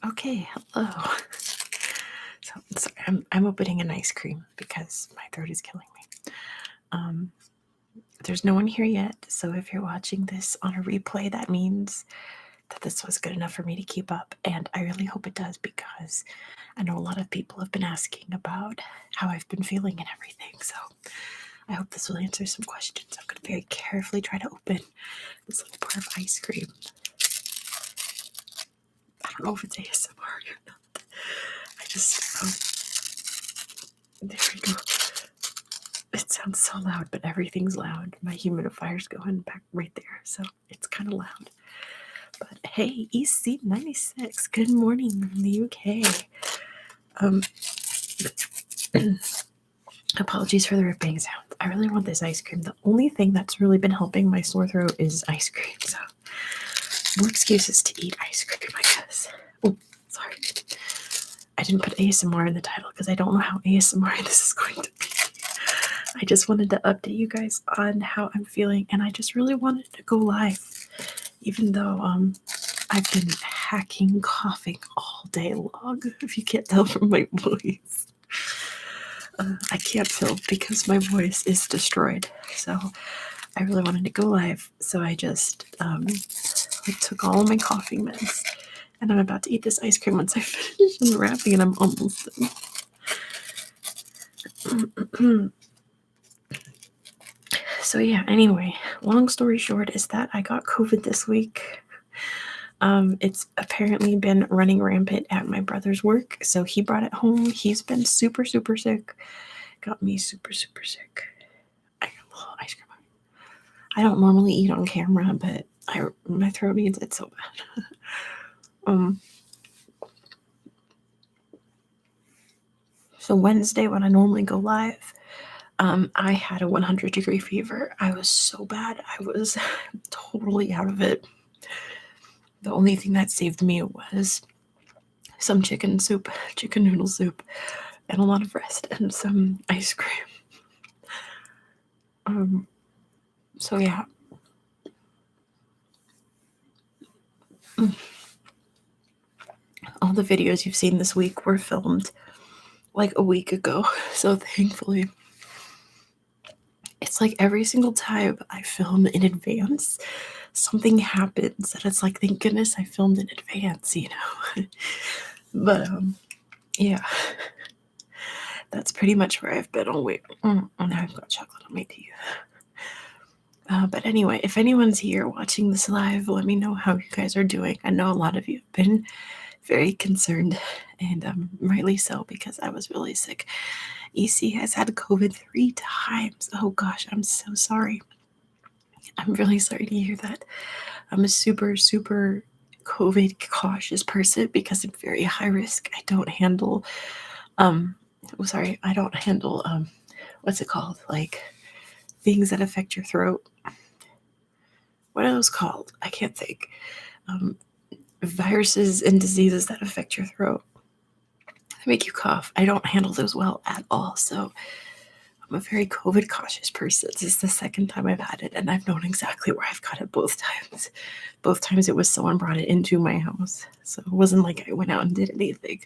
Okay, hello. So sorry, I'm opening an ice cream because my throat is killing me. Um, there's no one here yet, so if you're watching this on a replay, that means that this was good enough for me to keep up, and I really hope it does because I know a lot of people have been asking about how I've been feeling and everything. So I hope this will answer some questions. I'm going to very carefully try to open this little bar of ice cream. I don't know if it's ASMR or not. I just, there we go. It sounds so loud, but everything's loud. My humidifier's going back right there, so it's kind of loud. But hey, EC96, good morning from the UK. Apologies for the ripping sound. I really want this ice cream. The only thing that's really been helping my sore throat is ice cream, so more excuses to eat ice cream, I guess. Oh, sorry. I didn't put ASMR in the title because I don't know how ASMR this is going to be. I just wanted to update you guys on how I'm feeling, and I just really wanted to go live, even though I've been hacking, coughing all day long, if you can't tell from my voice. I can't film because my voice is destroyed, so I really wanted to go live, so I just took all my coughing meds, and I'm about to eat this ice cream once I finish unwrapping, and I'm almost done. So yeah, anyway, long story short is that I got COVID this week. It's apparently been running rampant at my brother's work, so he brought it home. He's been super, super sick. Got me super, super sick. I got a little ice cream. I don't normally eat on camera, but my throat needs it so bad. So Wednesday, when I normally go live, I had a 100-degree fever. I was so bad. I was totally out of it. The only thing that saved me was some chicken noodle soup, and a lot of rest and some ice cream. So yeah. All the videos you've seen this week were filmed like a week ago. So thankfully, it's like every single time I film in advance, something happens that it's like, thank goodness I filmed in advance, you know. But yeah, that's pretty much where I've been all week. And now I've got chocolate on my teeth. But anyway, if anyone's here watching this live, let me know how you guys are doing. I know a lot of you have been very concerned, and rightly so, because I was really sick. EC has had COVID 3 times. Oh gosh, I'm so sorry. I'm really sorry to hear that. I'm a super, super COVID cautious person because I'm very high risk. I don't handle, what's it called? Like things that affect your throat. What are those called? I can't think. Viruses and diseases that affect your throat, that make you cough. I don't handle those well at all. So I'm a very COVID cautious person. This is the second time I've had it, and I've known exactly where I've got it both times. Both times it was someone brought it into my house. So it wasn't like I went out and did anything.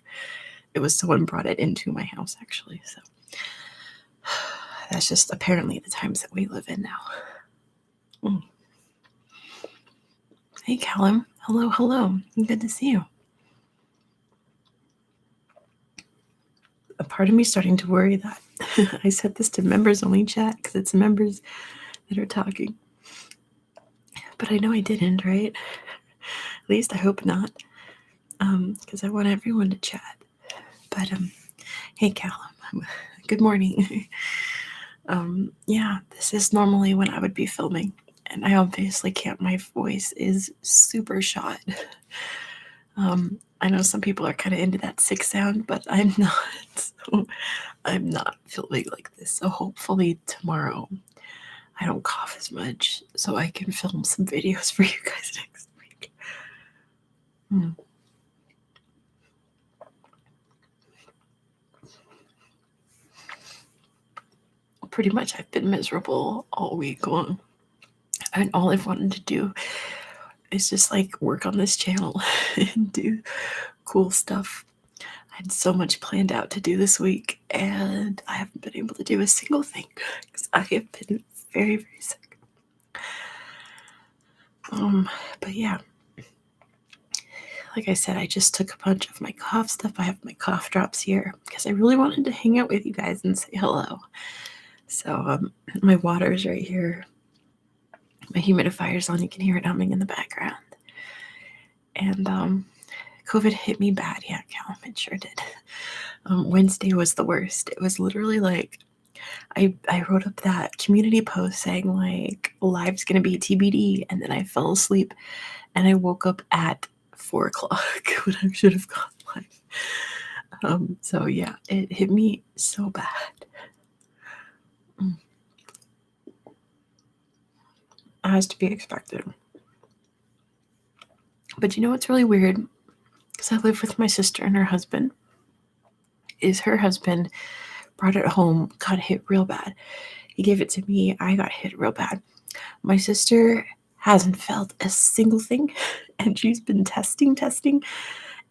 It was someone brought it into my house, actually. So that's just apparently the times that we live in now. Hey, Callum. Hello, hello. Good to see you. A part of me starting to worry that I set this to members only chat because it's members that are talking. But I know I didn't, right? At least I hope not. Because I want everyone to chat. But hey, Callum. Good morning. Yeah, this is normally when I would be filming, and I obviously can't. My voice is super shot. I know some people are kind of into that sick sound, but I'm not. So I'm not filming like this. So hopefully tomorrow I don't cough as much, so I can film some videos for you guys next week. Pretty much I've been miserable all week long, and all I've wanted to do is just like work on this channel and do cool stuff. I had so much planned out to do this week, and I haven't been able to do a single thing because I have been very, very sick. But yeah, like I said, I just took a bunch of my cough stuff. I have my cough drops here because I really wanted to hang out with you guys and say hello. So my water is right here. My humidifier's on. You can hear it humming in the background. And COVID hit me bad. Yeah, Callum, it sure did. Wednesday was the worst. It was literally like I wrote up that community post saying like live's gonna be TBD, and then I fell asleep and I woke up at 4 o'clock when I should have gone live. So yeah, it hit me so bad. It has to be expected. But you know what's really weird? Because I live with my sister and her husband. Is her husband brought it home, got hit real bad. He gave it to me. I got hit real bad. My sister hasn't felt a single thing, and she's been testing,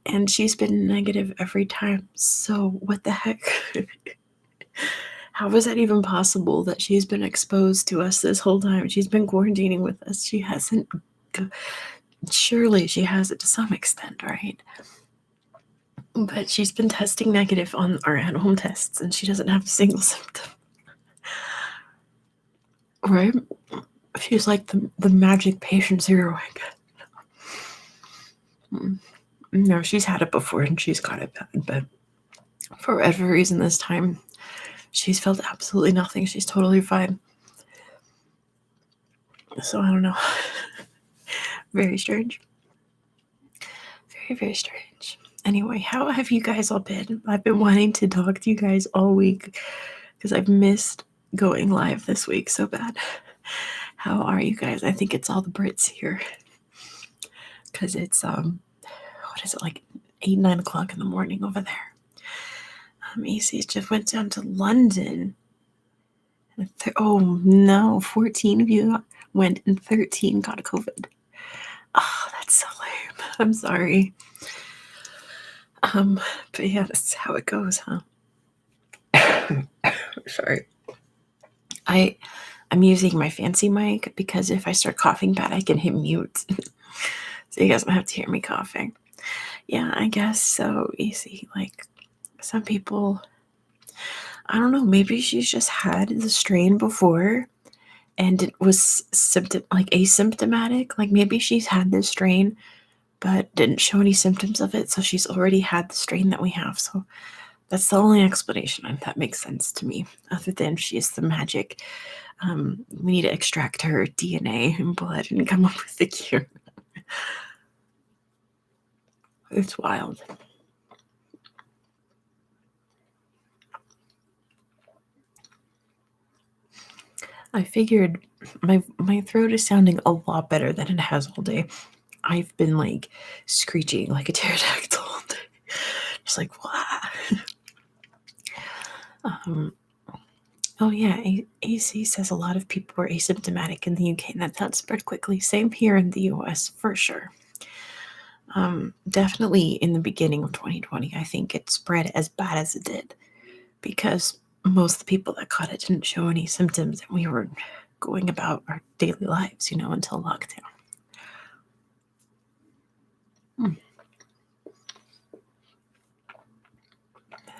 and she's been negative every time. So what the heck? How is that even possible that she's been exposed to us this whole time? She's been quarantining with us. She hasn't. Surely she has it to some extent, right? But she's been testing negative on our at-home tests, and she doesn't have a single symptom. Right? She's like the magic patient zero, I guess. No, she's had it before and she's got it bad, but for whatever reason this time, she's felt absolutely nothing. She's totally fine. So I don't know. Very strange. Very, very strange. Anyway, how have you guys all been? I've been wanting to talk to you guys all week because I've missed going live this week so bad. How are you guys? I think it's all the Brits here because it's what is it, like 8, 9 o'clock in the morning over there. AC just went down to London. Oh no, 14 of you went and 13 got COVID. Oh, that's so lame. I'm sorry. But yeah, that's how it goes, huh? Sorry. I'm using my fancy mic because if I start coughing bad, I can hit mute. So you guys don't have to hear me coughing. Yeah, I guess so. Easy. Like some people, I don't know, maybe she's just had the strain before and it was asymptomatic. Like maybe she's had this strain but didn't show any symptoms of it, so she's already had the strain that we have. So that's the only explanation that makes sense to me, other than she's the magic. We need to extract her DNA and blood and come up with the cure. It's wild. I figured my throat is sounding a lot better than it has all day. I've been like screeching like a pterodactyl all day. Just like, wow. Oh yeah, AC says a lot of people were asymptomatic in the UK and that spread quickly. Same here in the US for sure. Definitely in the beginning of 2020, I think it spread as bad as it did because most of the people that caught it didn't show any symptoms and we were going about our daily lives, until lockdown.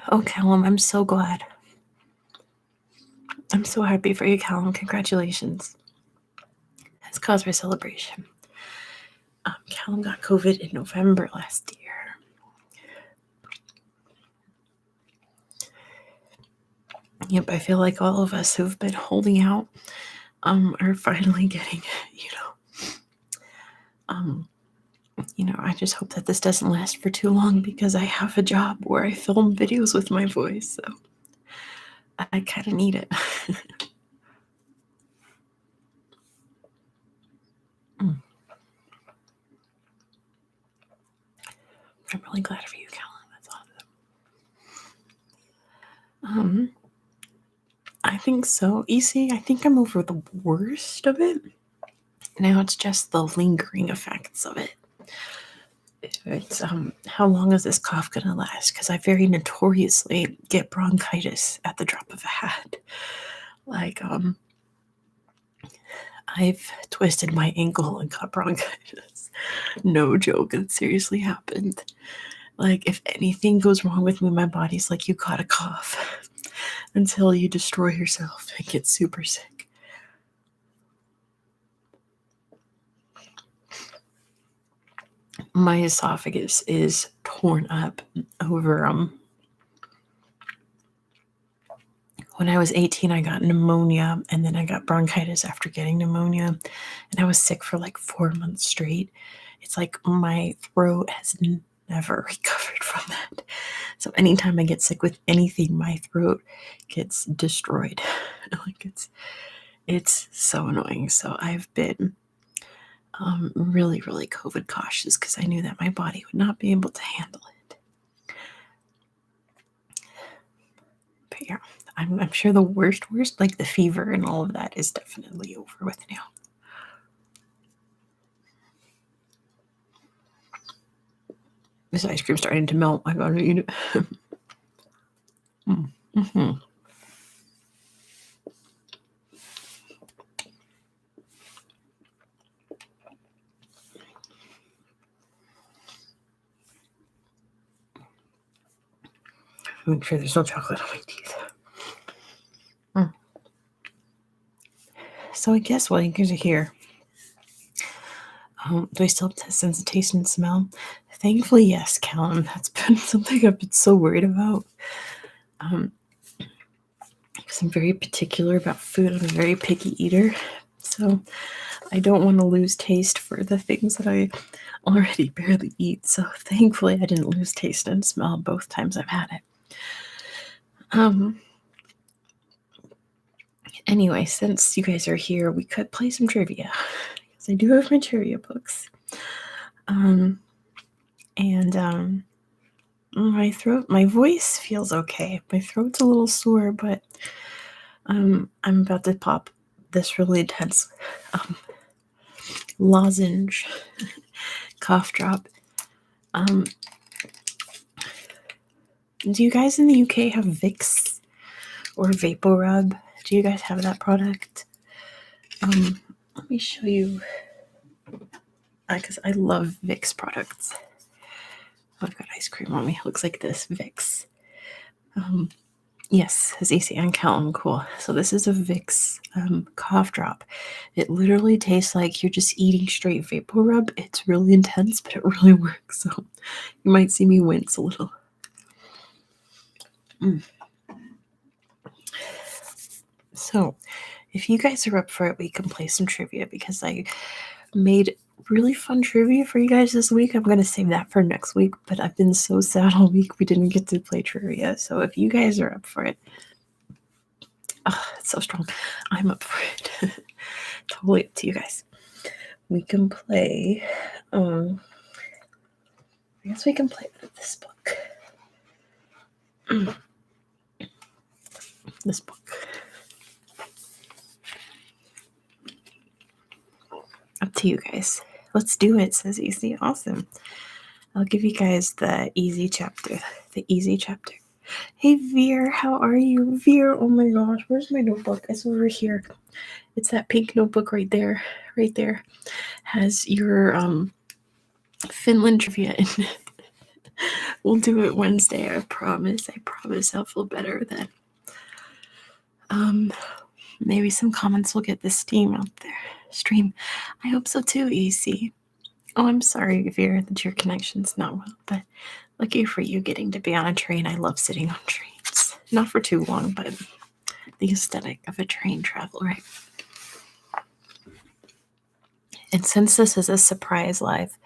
Oh, Callum, I'm so glad. I'm so happy for you, Callum. Congratulations. That's cause for celebration. Callum got COVID in November last year. Yep, I feel like all of us who've been holding out are finally getting, I just hope that this doesn't last for too long because I have a job where I film videos with my voice, so I kind of need it. I'm really glad for you, Callum. That's awesome. I think so. EC, I think I'm over the worst of it. Now it's just the lingering effects of it. It's how long is this cough gonna last? Because I very notoriously get bronchitis at the drop of a hat. Like I've twisted my ankle and got bronchitis. No joke, it seriously happened. Like if anything goes wrong with me, my body's like, you gotta cough until you destroy yourself and get super sick. My esophagus is torn up over when I was 18, I got pneumonia, and then I got bronchitis after getting pneumonia, and I was sick for like 4 months straight. It's like my throat has never recovered from that. So anytime I get sick with anything, my throat gets destroyed. Like it's so annoying. So I've been really, really COVID cautious because I knew that my body would not be able to handle it. But yeah, I'm sure the worst, like the fever and all of that, is definitely over with now. This ice cream's starting to melt. I gotta eat it. Mm-hmm. Make sure there's no chocolate on my teeth. So I guess while you guys are here, do I still have sense of taste and smell? Thankfully, yes, Callum. That's been something I've been so worried about. Because I'm very particular about food. I'm a very picky eater. So I don't want to lose taste for the things that I already barely eat. So thankfully, I didn't lose taste and smell both times I've had it. Anyway, since you guys are here, we could play some trivia. Because I do have my trivia books. My voice feels okay. My throat's a little sore, but I'm about to pop this really intense lozenge cough drop. Do you guys in the UK have Vicks or VapoRub? Do you guys have that product? Let me show you, because I love Vicks products. I've got ice cream on me. It looks like this, Vicks. Yes, as easy and Callum, cool. So this is a Vicks cough drop. It literally tastes like you're just eating straight VapoRub. It's really intense, but it really works. So you might see me wince a little. So if you guys are up for it, we can play some trivia because I made really fun trivia for you guys this week. I'm going to save that for next week, but I've been so sad all week we didn't get to play trivia. So if you guys are up for it, it's so strong. I'm up for it. Totally up to you guys. We can play. I guess we can play this book. This book. Up to you guys. Let's do it, says Easy. Awesome. I'll give you guys the easy chapter. The easy chapter. Hey, Veer, how are you? Veer, oh my gosh, where's my notebook? It's over here. It's that pink notebook right there. Right there. Has your Finland trivia in it. We'll do it Wednesday, I promise. I promise I'll feel better then. Maybe some comments will get the steam out there. Stream. I hope so too, EC. Oh, I'm sorry, Veer, that your connection's not well, but lucky for you getting to be on a train. I love sitting on trains. Not for too long, but the aesthetic of a train travel, right? And since this is a surprise live,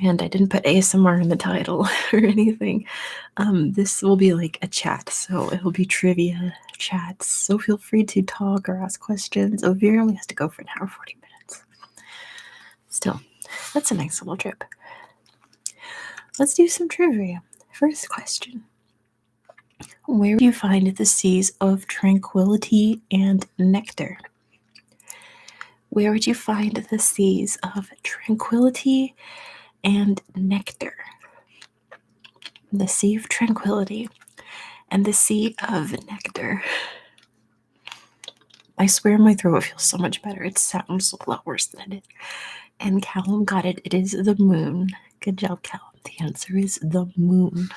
and I didn't put ASMR in the title or anything, this will be like a chat. So it'll be trivia chats. So feel free to talk or ask questions. Oh, Veer only has to go for an hour 40 minutes. Still, that's a nice little trip. Let's do some trivia. First question. Where do you find the seas of tranquility and nectar? Where would you find the seas of tranquility and nectar? The Sea of Tranquility and the Sea of Nectar. I swear my throat feels so much better. It sounds a lot worse than it is. And Callum got it. It is the moon. Good job, Callum. The answer is the moon.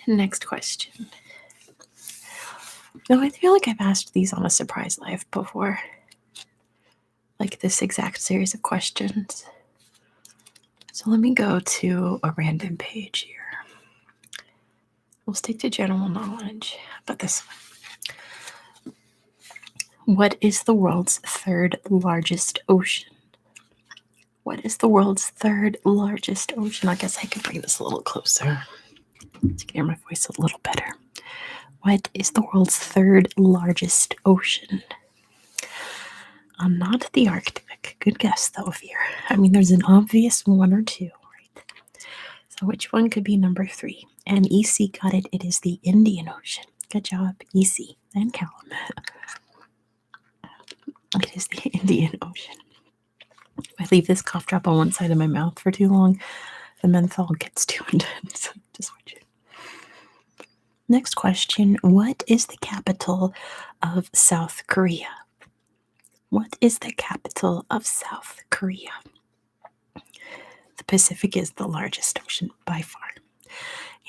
Next question. No, I feel like I've asked these on a surprise live before. Like this exact series of questions. So let me go to a random page here. We'll stick to general knowledge. How about this one? What is the world's third largest ocean? What is the world's third largest ocean? I guess I could bring this a little closer to hear my voice a little better. What is the world's third largest ocean? Not the Arctic. Good guess, though, Veer. I mean, there's an obvious one or two, right? So which one could be number 3? And EC got it. It is the Indian Ocean. Good job, EC and Callum. It is the Indian Ocean. If I leave this cough drop on one side of my mouth for too long, the menthol gets too intense. Just watch it. Next question. What is the capital of South Korea? What is the capital of South Korea? The Pacific is the largest ocean by far.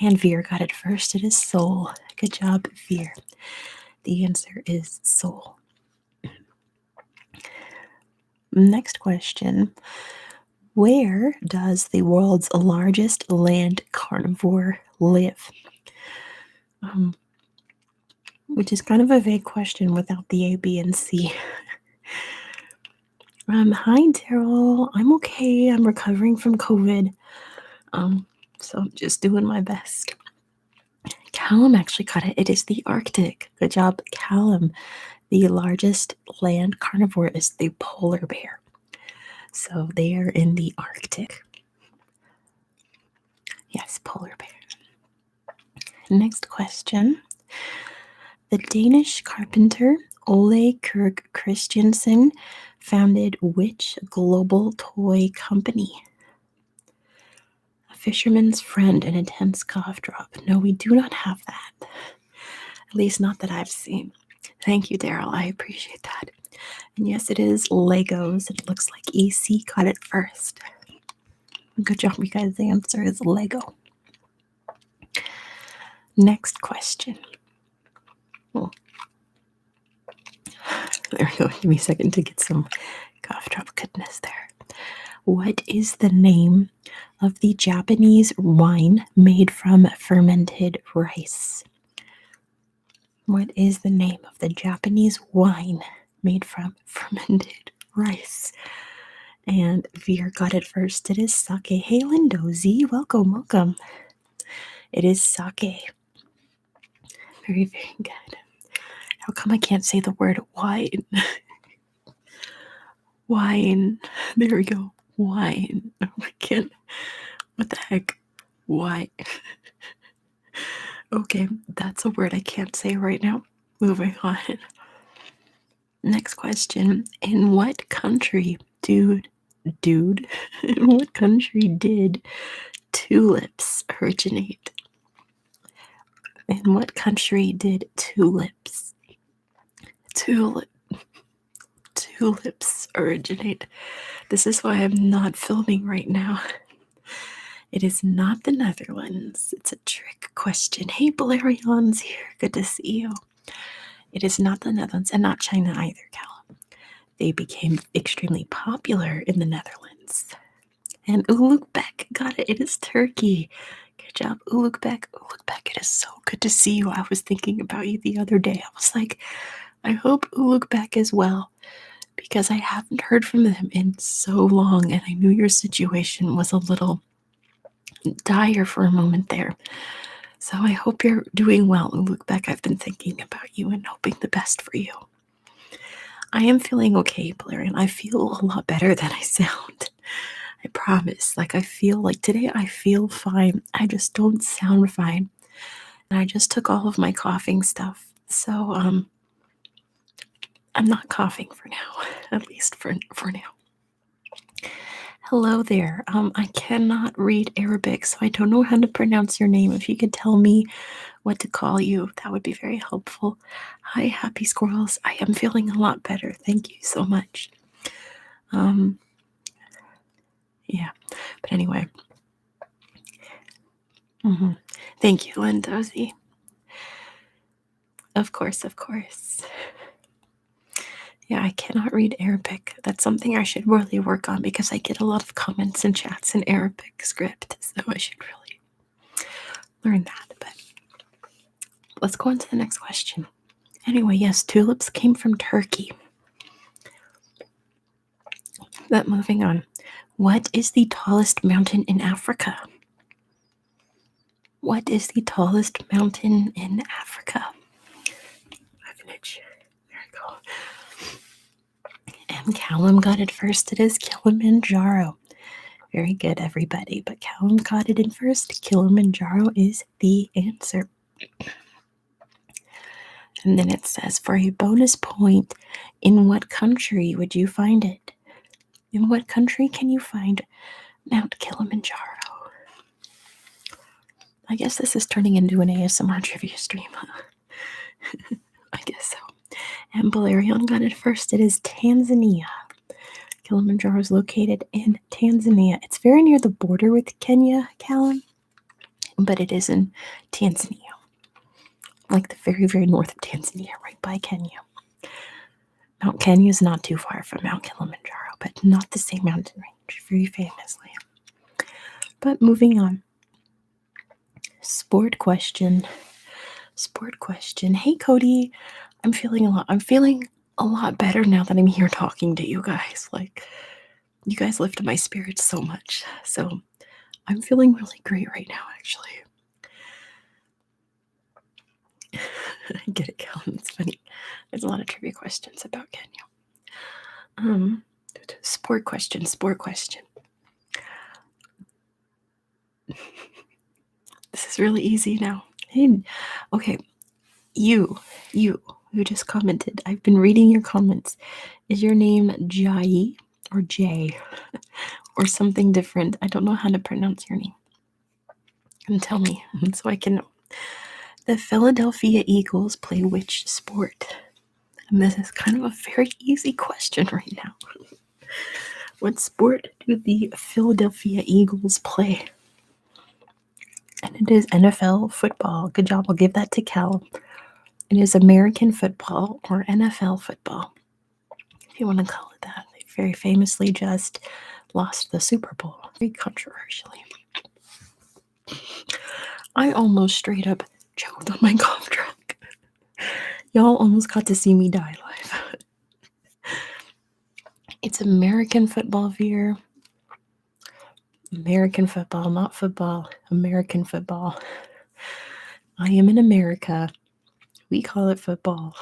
And Veer got it first. It is Seoul. Good job, Veer. The answer is Seoul. Next question. Where does the world's largest land carnivore live? Which is kind of a vague question without the A, B, and C. Hi, Daryl. I'm okay. I'm recovering from COVID. So I'm just doing my best. Callum actually got it. It is the Arctic. Good job, Callum. The largest land carnivore is the polar bear. So they are in the Arctic. Yes, polar bear. Next question. The Danish carpenter Ole Kirk Christiansen founded which global toy company? A fisherman's friend and a tense cough drop. No, we do not have that. At least not that I've seen. Thank you, Daryl. I appreciate that. And yes, it is Legos. It looks like EC got it first. Good job, you guys. The answer is Lego. Next question. Oh. There we go. Give me a second to get some cough drop goodness there. What is the name of the Japanese wine made from fermented rice? What is the name of the Japanese wine made from fermented rice? And Veer got it first. It is sake. Hey, Lindozy. Welcome. It is sake. Very, very good. How come I can't say the word wine? Wine. There we go. Wine. I can't. What the heck? Why? Okay, that's a word I can't say right now. Moving on. Next question. In what country, in what country did tulips originate? In what country did tulips originate? This is why I'm not filming right now. It is not the Netherlands. It's a trick question. Hey, Balarion's here. Good to see you. It is not the Netherlands and not China either, Callum. They became extremely popular in the Netherlands. And Ulukbek got it. It is Turkey. Good job, Ulukbek. Ulukbek, it is so good to see you. I was thinking about you the other day. I was like, I hope Ulukbek is well, because I haven't heard from them in so long, and I knew your situation was a little dire for a moment there. So I hope you're doing well, Ulukbek. I've been thinking about you and hoping the best for you. I am feeling okay, Balerian. I feel a lot better than I sound. I promise. Like, I feel like today I feel fine. I just don't sound fine. And I just took all of my coughing stuff. So, I'm not coughing for now, at least for now. Hello there. I cannot read Arabic, so I don't know how to pronounce your name. If you could tell me what to call you, that would be very helpful. Hi, happy squirrels. I am feeling a lot better. Thank you so much. Um, yeah, but anyway. Thank you, Lindozy. Of course, of course. Yeah, I cannot read Arabic. That's something I should really work on because I get a lot of comments and chats in Arabic script, so I should really learn that. But let's go on to the next question. Anyway, yes, tulips came from Turkey. But moving on. What is the tallest mountain in Africa? What is the tallest mountain in Africa? There we go. And Callum got it first. It is Kilimanjaro. Very good, everybody. But Callum got it in first. Kilimanjaro is the answer. And then it says, for a bonus point, in what country would you find it? In what country can you find Mount Kilimanjaro? I guess this is turning into an ASMR trivia stream. I guess so. And Balerion got it first. It is Tanzania. Kilimanjaro is located in Tanzania. It's very near the border with Kenya, Callum, but it is in Tanzania. Like the very, very north of Tanzania, right by Kenya. Mount Kenya is not too far from Mount Kilimanjaro, but not the same mountain range, very famously. But moving on. Sport question. Hey, Cody. I'm feeling a lot better now that I'm here talking to you guys. Like, you guys lift my spirits so much. So I'm feeling really great right now, actually. I get it, Callum. It's funny. There's a lot of trivia questions about Kenya. Sport question. This is really easy now. Hey, okay, you who just commented. I've been reading your comments. Is your name Jai or Jay or something different? I don't know how to pronounce your name. And tell me so I can know. The Philadelphia Eagles play which sport? And this is kind of a very easy question right now. What sport do the Philadelphia Eagles play? And it is NFL football. Good job. I'll give that to Cal. It is American football or NFL football, if you want to call it that. They very famously just lost the Super Bowl, very controversially. I almost straight up choked on my cough drop. Y'all almost got to see me die live. It's American football, Veer. American football, not football. American football. I am in America. We call it football.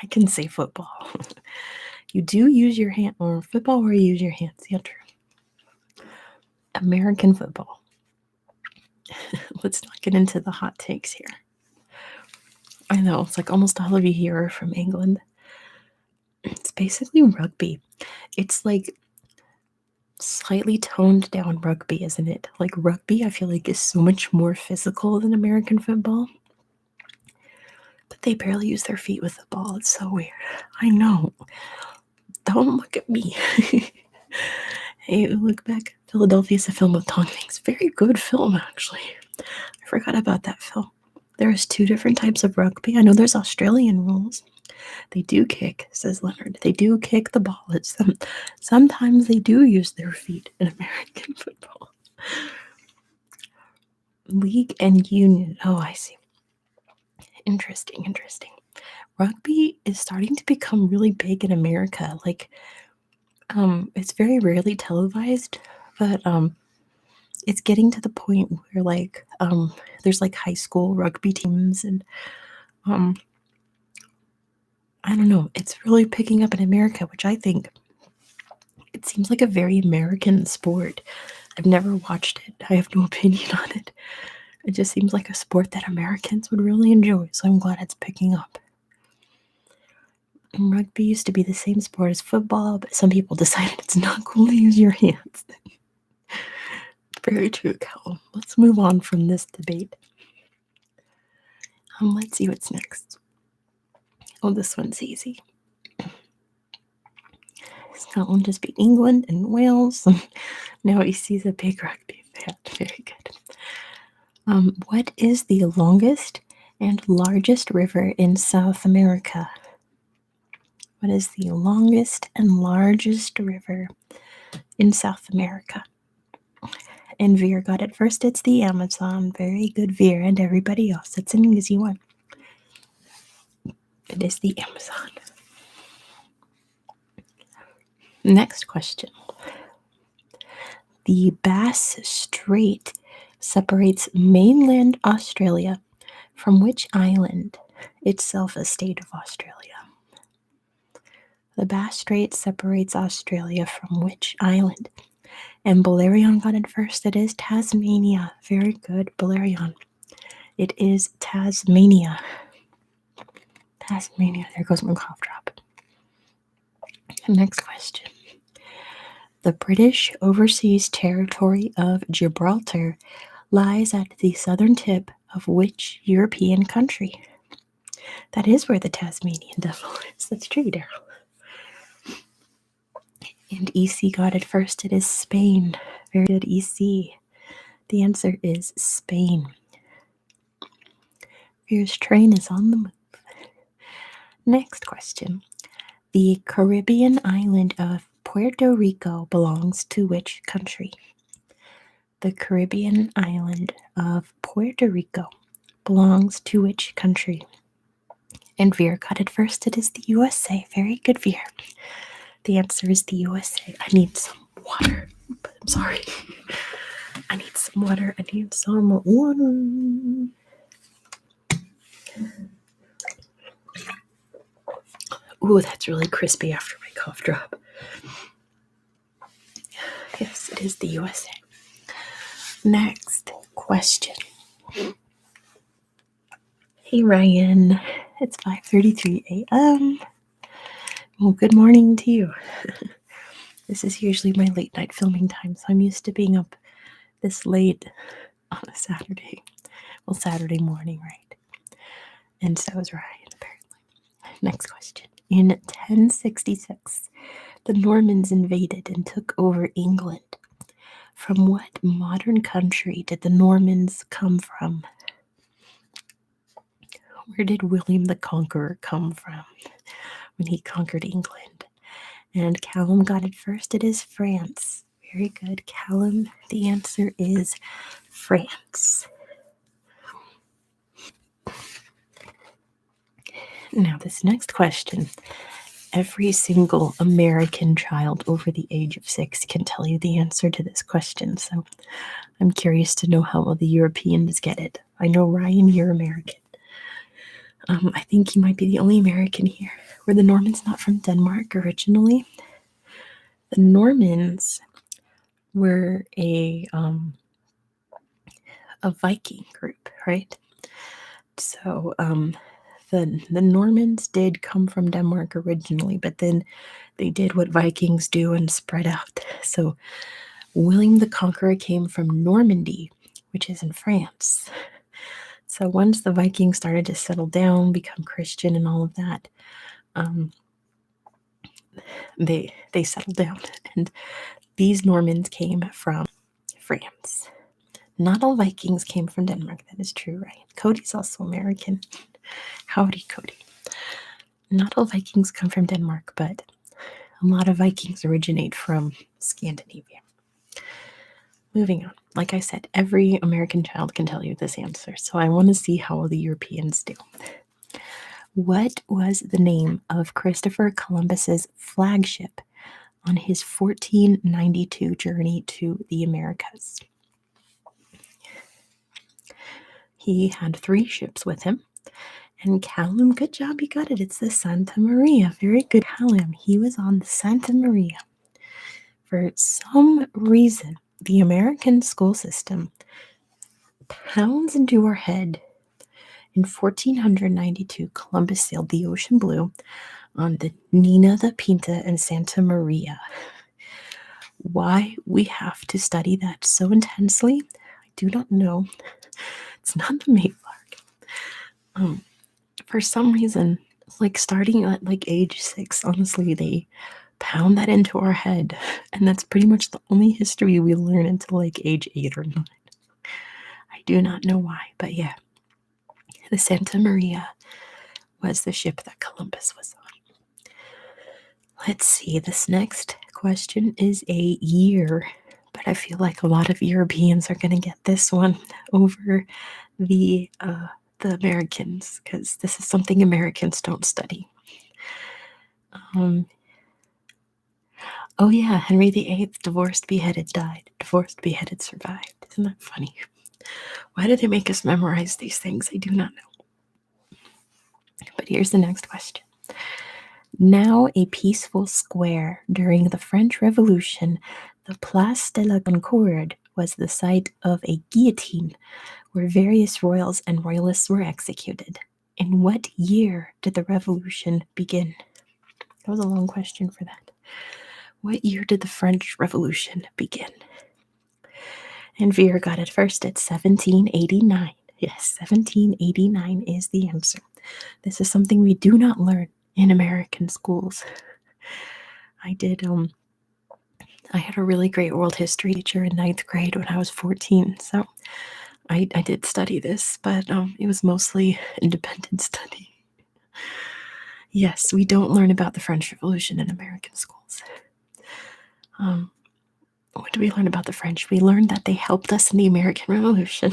I can say football. You do use your hand, or football where you use your hands. Yeah, true. American football. Let's not get into the hot takes here. I know, it's like almost all of you here are from England. It's basically rugby. It's like slightly toned down rugby, isn't it? Like rugby, I feel like is so much more physical than American football. But they barely use their feet with the ball. It's so weird. I know. Don't look at me. Hey, look back. Philadelphia is a film with Tom Hanks. Very good film, actually. I forgot about that film. There's 2 different types of rugby. I know there's Australian rules. They do kick, says Leonard. They do kick the ball. Sometimes they do use their feet in American football. League and union. Oh, I see. Interesting. Rugby is starting to become really big in America. Like, it's very rarely televised, but it's getting to the point where like there's like high school rugby teams and I don't know, it's really picking up in America, which I think it seems like a very American sport. I've never watched it. I have no opinion on it. It just seems like a sport that Americans would really enjoy, so I'm glad it's picking up. Rugby used to be the same sport as football, but some people decided it's not cool to use your hands. Very true, Cal. Let's move on from this debate. Let's see what's next. Oh, this one's easy. Scotland just beat England and Wales. Now he sees a big rugby fan. Very good. What is the longest and largest river in South America? What is the longest and largest river in South America? And Veer got it first. It's the Amazon. Very good, Veer, and everybody else. It's an easy one. It is the Amazon. Next question. The Bass Strait separates mainland Australia from which island, itself a state of Australia? The Bass Strait separates Australia from which island? And Balerion got it first. It is Tasmania. Very good, Balerion. It is Tasmania. Tasmania. There goes my cough drop. Next question. The British Overseas Territory of Gibraltar lies at the southern tip of which European country? That is where the Tasmanian devil is. That's true, Daryl. And EC got it first. It is Spain. Very good, EC. The answer is Spain. Veer's train is on the move. Next question. The Caribbean island of Puerto Rico belongs to which country? The Caribbean island of Puerto Rico belongs to which country? And Veer got it first. It is the USA. Very good, Veer. The answer is the USA. I need some water. I'm sorry. I need some water. Ooh, that's really crispy after my cough drop. Yes, it is the USA. Next question. Hey, Ryan. It's 5:33 a.m. Well, good morning to you. This is usually my late night filming time, so I'm used to being up this late on a Saturday. Well, Saturday morning, right? And so is Ryan, apparently. Next question. In 1066, the Normans invaded and took over England. From what modern country did the Normans come from? Where did William the Conqueror come from when he conquered England? And Callum got it first. It is France. Very good, Callum. The answer is France. Now, this next question. Every single American child over the age of 6 can tell you the answer to this question. So I'm curious to know how all the Europeans get it. I know, Ryan, you're American. I think you might be the only American here. Were the Normans not from Denmark originally? The Normans were a Viking group, right? So the Normans did come from Denmark originally, but then they did what Vikings do and spread out. So William the Conqueror came from Normandy, which is in France. So once the Vikings started to settle down, become Christian and all of that, they settled down. And these Normans came from France. Not all Vikings came from Denmark. That is true, right? Cody's also American. Howdy, Cody. Not all Vikings come from Denmark, but a lot of Vikings originate from Scandinavia. Moving on. Like I said, every American child can tell you this answer, so I want to see how the Europeans do. What was the name of Christopher Columbus's flagship on his 1492 journey to the Americas? He had 3 ships with him. And Callum, good job, you got it. It's the Santa Maria. Very good, Callum. He was on the Santa Maria. For some reason, the American school system pounds into our head. In 1492, Columbus sailed the ocean blue on the Nina, the Pinta, and Santa Maria. Why we have to study that so intensely, I do not know. It's not the Mayflower. For some reason, like starting at like age 6, honestly, they pound that into our head, and that's pretty much the only history we learn until like age 8 or 9. I do not know why, but yeah, the Santa Maria was the ship that Columbus was on. Let's see, this next question is a year, but I feel like a lot of Europeans are going to get this one over the Americans, because this is something Americans don't study. Oh yeah, Henry VIII, divorced, beheaded, died. Divorced, beheaded, survived. Isn't that funny? Why do they make us memorize these things? I do not know. But here's the next question. Now a peaceful square, during the French Revolution, the Place de la Concorde was the site of a guillotine where various royals and royalists were executed. In what year did the revolution begin? That was a long question for that. What year did the French Revolution begin? And Vera got it first at 1789. Yes, 1789 is the answer. This is something we do not learn in American schools. I had a really great world history teacher in 9th grade when I was 14, so I did study this, but it was mostly independent study. Yes, we don't learn about the French Revolution in American schools. What do we learn about the French? We learned that they helped us in the American Revolution.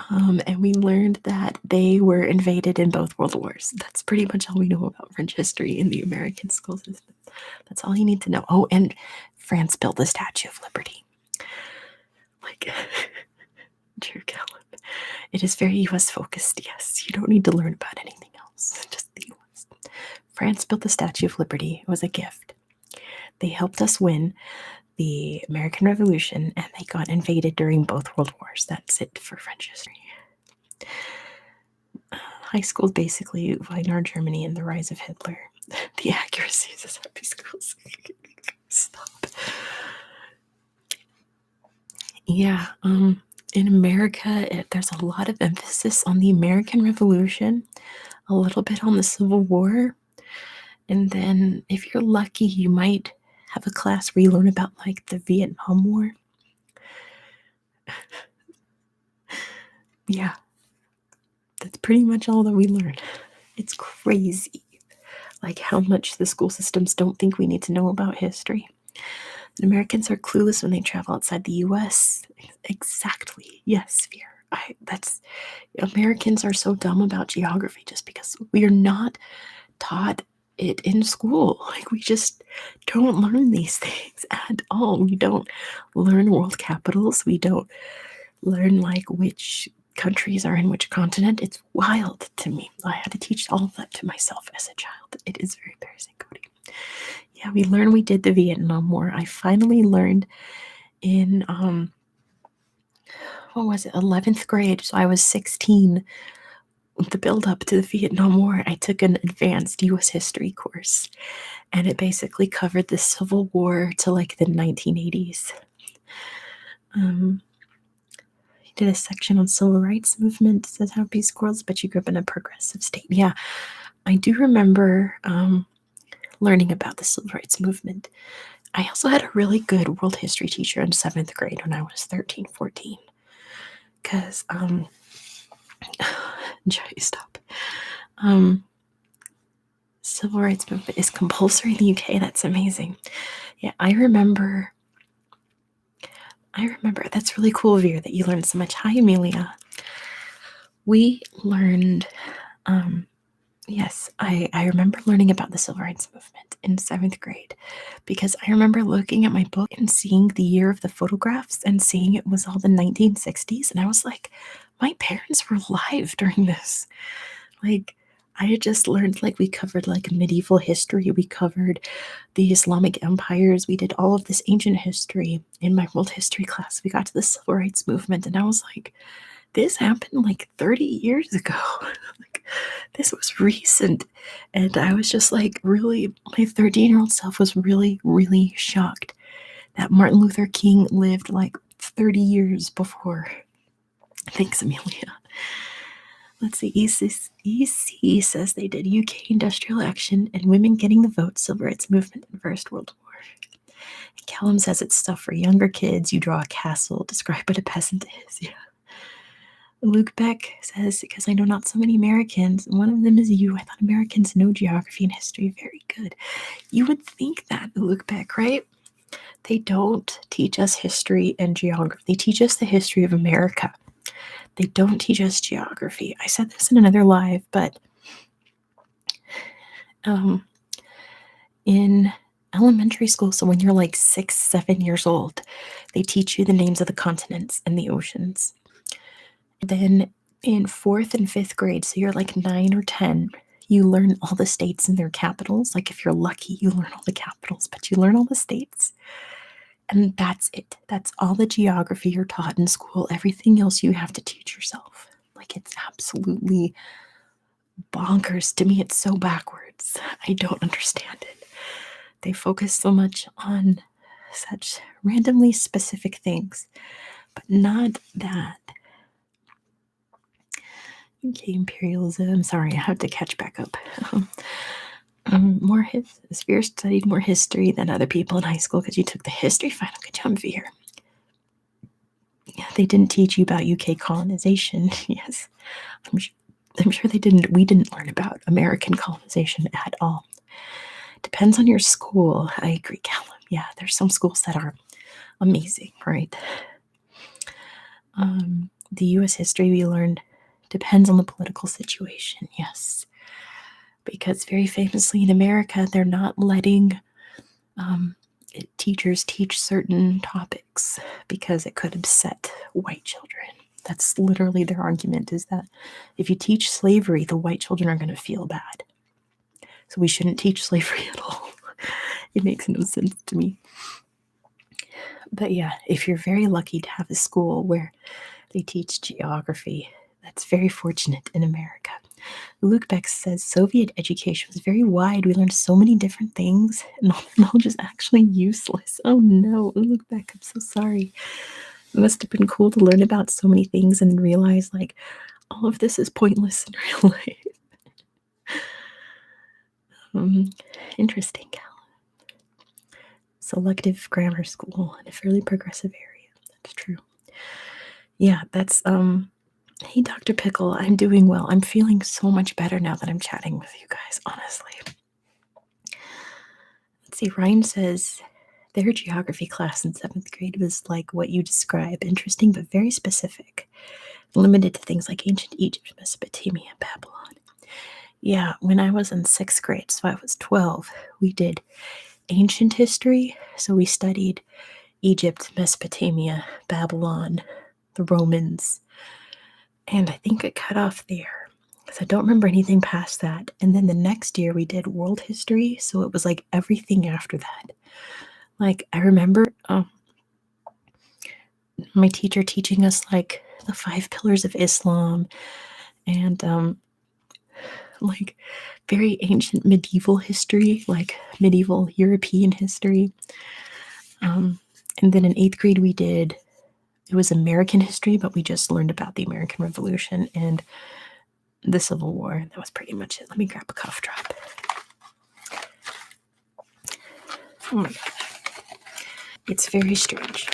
And we learned that they were invaded in both world wars. That's pretty much all we know about French history in the American school system. That's all you need to know. Oh, and France built the Statue of Liberty. Like, Drew Callum. It is very US focused, yes. You don't need to learn about anything else, just the US. France built the Statue of Liberty. It was a gift. They helped us win the American Revolution, and they got invaded during both world wars. That's it for French history. High school is basically Weimar Germany and the rise of Hitler. The accuracies of happy schools. Stop. Yeah, in America, there's a lot of emphasis on the American Revolution, a little bit on the Civil War, and then if you're lucky, you might have a class where you learn about like the Vietnam War. Yeah, that's pretty much all that we learn. It's crazy, like how much the school systems don't think we need to know about history. And Americans are clueless when they travel outside the U.S. Exactly. Yes, Fear. Americans are so dumb about geography just because we are not taught it in school. Like, we just don't learn these things at all. We don't learn world capitals. We don't learn like which countries are in which continent. It's wild to me. I had to teach all of that to myself as a child. It is very embarrassing, Cody. Yeah, we did the Vietnam War. I finally learned in what was it, 11th grade. So I was 16. The build up to the Vietnam War, I took an advanced US history course, and it basically covered the Civil War to like the 1980s. He did a section on civil rights movement, says Happy Squirrels, but you grew up in a progressive state. Yeah, I do remember learning about the civil rights movement. I also had a really good world history teacher in 7th grade when I was 13, 14. Because, Joey, stop. Civil rights movement is compulsory in the UK. That's amazing. Yeah, I remember. That's really cool, Veer, that you learned so much. Hi, Amelia. We learned, yes, I remember learning about the civil rights movement in 7th grade because I remember looking at my book and seeing the year of the photographs and seeing it was all the 1960s. And I was like, my parents were alive during this. Like, I had just learned, like, we covered like medieval history. We covered the Islamic empires. We did all of this ancient history in my world history class. We got to the civil rights movement and I was like, this happened like 30 years ago. Like, This was recent. And I was just like, really, my 13-year-old self was really, really shocked that Martin Luther King lived like 30 years before. Thanks, Amelia. Let's see. EC says they did UK industrial action and women getting the vote, civil rights movement, and First World War. And Callum says it's stuff for younger kids. You draw a castle, describe what a peasant is. Yeah. Luke Beck says, because I know not so many Americans, and one of them is you. I thought Americans know geography and history very good. You would think that, Luke Beck, right? They don't teach us history and geography. They teach us the history of America. They don't teach us geography. I said this in another live, but in elementary school, so when you're like 6, 7 years old, they teach you the names of the continents and the oceans. Then in 4th and 5th grade, so you're like 9 or 10, you learn all the states and their capitals. Like if you're lucky, you learn all the capitals, but you learn all the states. And that's it. That's all the geography you're taught in school. Everything else you have to teach yourself. Like it's absolutely bonkers to me. It's so backwards. I don't understand it. They focus so much on such randomly specific things, but not that. Okay, imperialism. Sorry, I have to catch back up. Veer studied more history than other people in high school because you took the history final. Good job, Veer. Yeah, they didn't teach you about UK colonization. Yes, I'm sure they didn't. We didn't learn about American colonization at all. Depends on your school. I agree, Callum. Yeah, there's some schools that are amazing, right? The U.S. history we learned depends on the political situation. Yes, because very famously in America, they're not letting teachers teach certain topics because it could upset white children. That's literally their argument, is that if you teach slavery, the white children are going to feel bad. So we shouldn't teach slavery at all. It makes no sense to me. But yeah, if you're very lucky to have a school where they teach geography, that's very fortunate in America. Luke Beck says Soviet education was very wide. We learned so many different things, and all the knowledge is actually useless. Oh no, Luke Beck, I'm so sorry. It must have been cool to learn about so many things and then realize like all of this is pointless in real life. Interesting. Selective grammar school in a fairly progressive area. That's true. Yeah, that's hey, Dr. Pickle, I'm doing well. I'm feeling so much better now that I'm chatting with you guys, honestly. Let's see, Ryan says their geography class in 7th grade was like what you describe, interesting but very specific, limited to things like ancient Egypt, Mesopotamia, and Babylon. Yeah, when I was in 6th grade, so I was 12, we did ancient history. So we studied Egypt, Mesopotamia, Babylon, the Romans, and I think it cut off there because I don't remember anything past that. And then the next year we did world history, so it was like everything after that. Like I remember my teacher teaching us like the 5 pillars of Islam and like very ancient medieval history, like medieval European history. And then in 8th grade it was American history, but we just learned about the American Revolution and the Civil War. That was pretty much it. Let me grab a cough drop. Oh my God. It's very strange.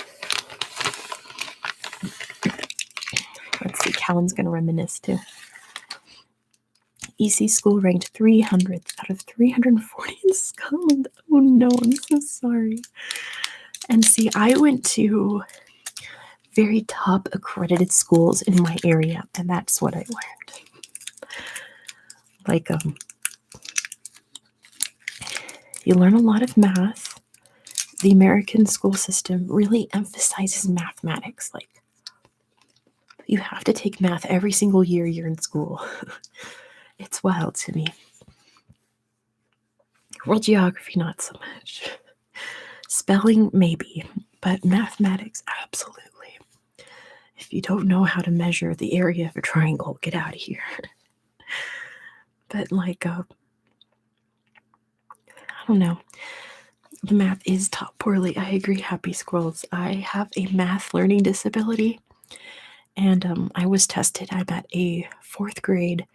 Let's see, Callan's going to reminisce too. EC school ranked 300th out of 340 in Scotland. Oh no, I'm so sorry. And see, I went to very top accredited schools in my area, and that's what I learned. Like, you learn a lot of math. The American school system really emphasizes mathematics. Like, you have to take math every single year you're in school. It's wild to me. World geography, not so much. Spelling, maybe, but mathematics, absolutely. If you don't know how to measure the area of a triangle, get out of here. But like, I don't know. The math is taught poorly. I agree, Happy Squirrels. I have a math learning disability, and I was tested. I'm at a 4th grade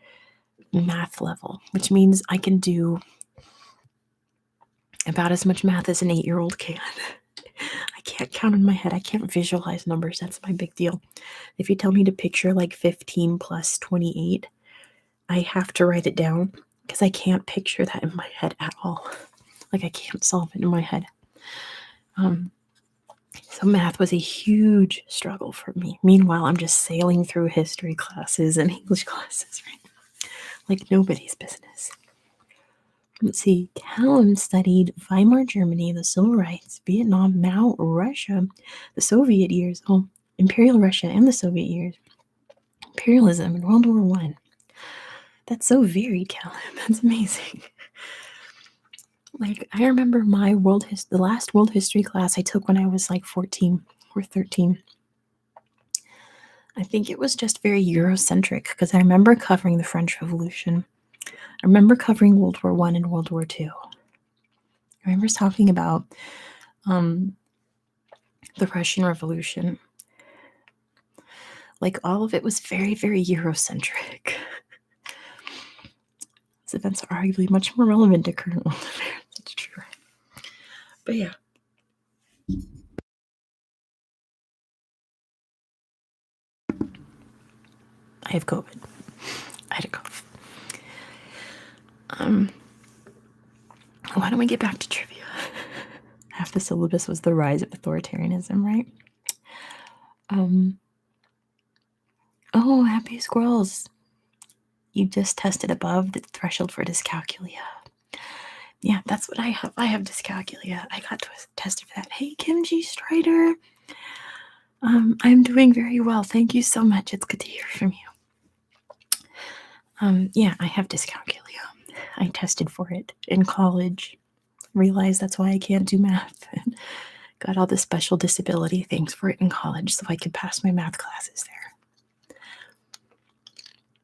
math level, which means I can do about as much math as an 8-year-old can. I can't count in my head. I can't visualize numbers. That's my big deal. If you tell me to picture like 15 plus 28, I have to write it down because I can't picture that in my head at all. Like I can't solve it in my head. So math was a huge struggle for me. Meanwhile, I'm just sailing through history classes and English classes, right? Like nobody's business. Let's see. Callum studied Weimar Germany, the civil rights, Vietnam, Mao, Russia, the Soviet years, Imperial Russia and the Soviet years, imperialism and World War I. That's so varied, Callum. That's amazing. Like I remember the last world history class I took when I was like 14 or 13. I think it was just very Eurocentric because I remember covering the French Revolution. I remember covering World War I and World War II. I remember talking about the Russian Revolution. Like all of it was very, very Eurocentric. These events are arguably much more relevant to current world affairs. That's true. But yeah. I have COVID. I had a cough. Why don't we get back to trivia? Half the syllabus was the rise of authoritarianism, right? Oh, Happy Squirrels. You just tested above the threshold for dyscalculia. Yeah, that's what I have. I have dyscalculia. I got tested for that. Hey, Kimchi Strider. I'm doing very well. Thank you so much. It's good to hear from you. Yeah, I have dyscalculia. I tested for it in college. Realized that's why I can't do math. Got all the special disability things for it in college so I could pass my math classes there.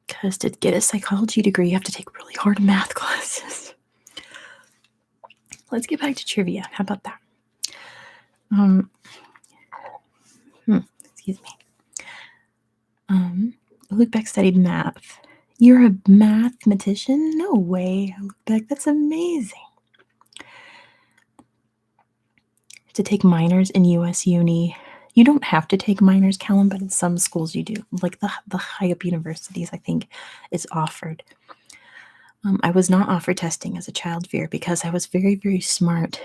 Because to get a psychology degree, you have to take really hard math classes. Let's get back to trivia. How about that? Excuse me. Lukebeck studied math. You're a mathematician? No way, Lukebeck. That's amazing. To take minors in U.S. Uni. You don't have to take minors, Callum, but in some schools you do. Like the high-up universities, I think, it's offered. I was not offered testing as a child, Veer, because I was very, very smart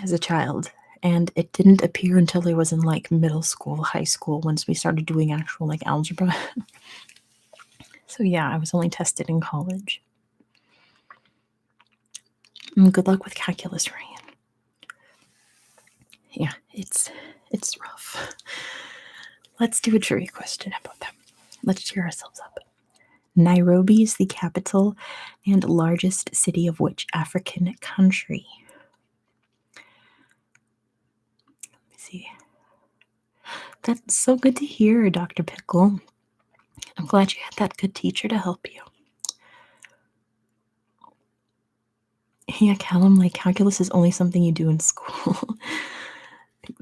as a child. And it didn't appear until I was in like middle school, high school, once we started doing actual like algebra. So yeah, I was only tested in college. Good luck with calculus, Ryan. Yeah, it's rough. Let's do a trivia question about that. Let's cheer ourselves up. Nairobi is the capital and largest city of which African country? Let me see. That's so good to hear, Dr. Pickle. I'm glad you had that good teacher to help you. Yeah, Callum, like calculus is only something you do in school.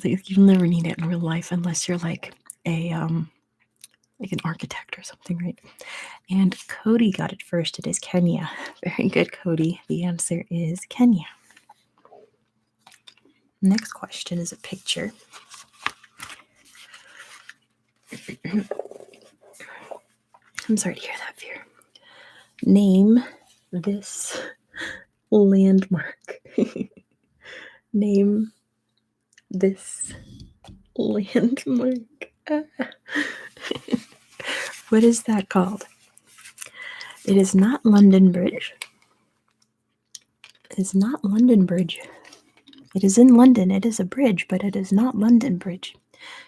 You'll never need it in real life unless you're like an architect or something, right? And Cody got it first. It is Kenya. Very good, Cody. The answer is Kenya. Next question is a picture. I'm sorry to hear that, Veer. Name this landmark. Name this landmark. What is that called? It is not London Bridge. It is not London Bridge. It is in London. It is a bridge, but it is not London Bridge.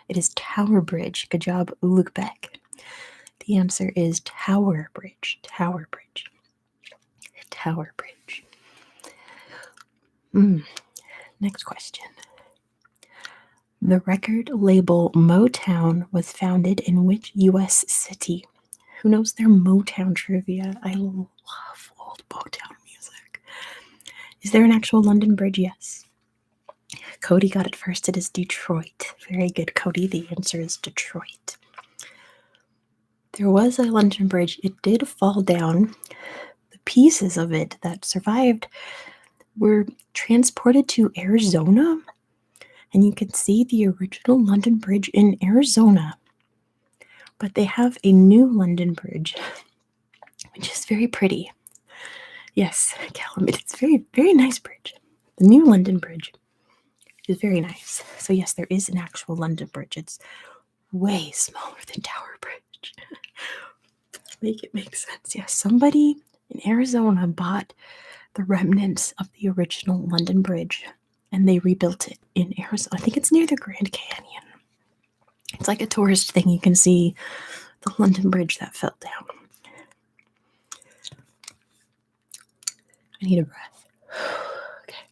It is Tower Bridge. Good job, Ulugh-Bek. The answer is Tower Bridge. Tower Bridge. Tower Bridge. Next question. The record label Motown was founded in which U.S. city? Who knows their Motown trivia? I love old Motown music. Is there an actual London Bridge? Yes. Cody got it first. It is Detroit. Very good, Cody. The answer is Detroit. There was a London Bridge. It did fall down. The pieces of it that survived were transported to Arizona, and you can see the original London Bridge in Arizona. But they have a new London Bridge, which is very pretty. Yes, Callum, it's very, very nice bridge. The new London Bridge is very nice. So yes, there is an actual London Bridge. It's way smaller than Tower Bridge. Make it make sense. Yes, somebody in Arizona bought the remnants of the original London Bridge and they rebuilt it in Arizona. I think it's near the Grand Canyon. It's like a tourist thing. You can see the London Bridge that fell down. I need a breath. Okay.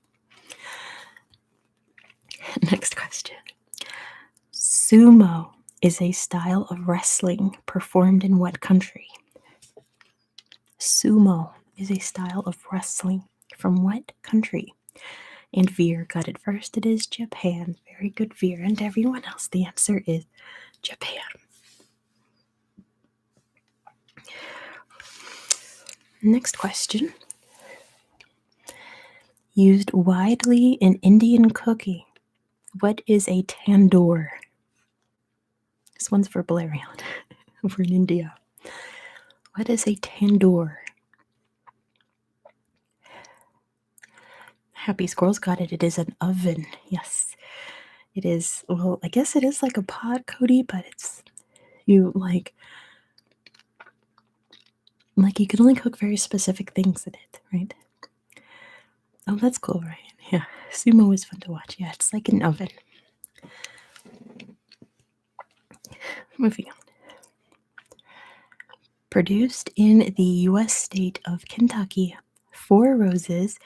Next question. Sumo is a style of wrestling performed in what country? Sumo is a style of wrestling from what country? And Veer got it first. It is Japan. Very good, Veer. And everyone else, the answer is Japan. Next question. Used widely in Indian cooking. What is a tandoor? This one's for Balerion. We're in India. What is a tandoor? Happy Squirrels got it. It is an oven. Yes. It is, well, I guess it is like a pot, Cody, but it's, you like you can only cook very specific things in it, right? Oh, that's cool, Ryan. Yeah. Sumo is fun to watch. Yeah, it's like an oven. Moving on. Produced in the U.S. state of Kentucky, Four Roses,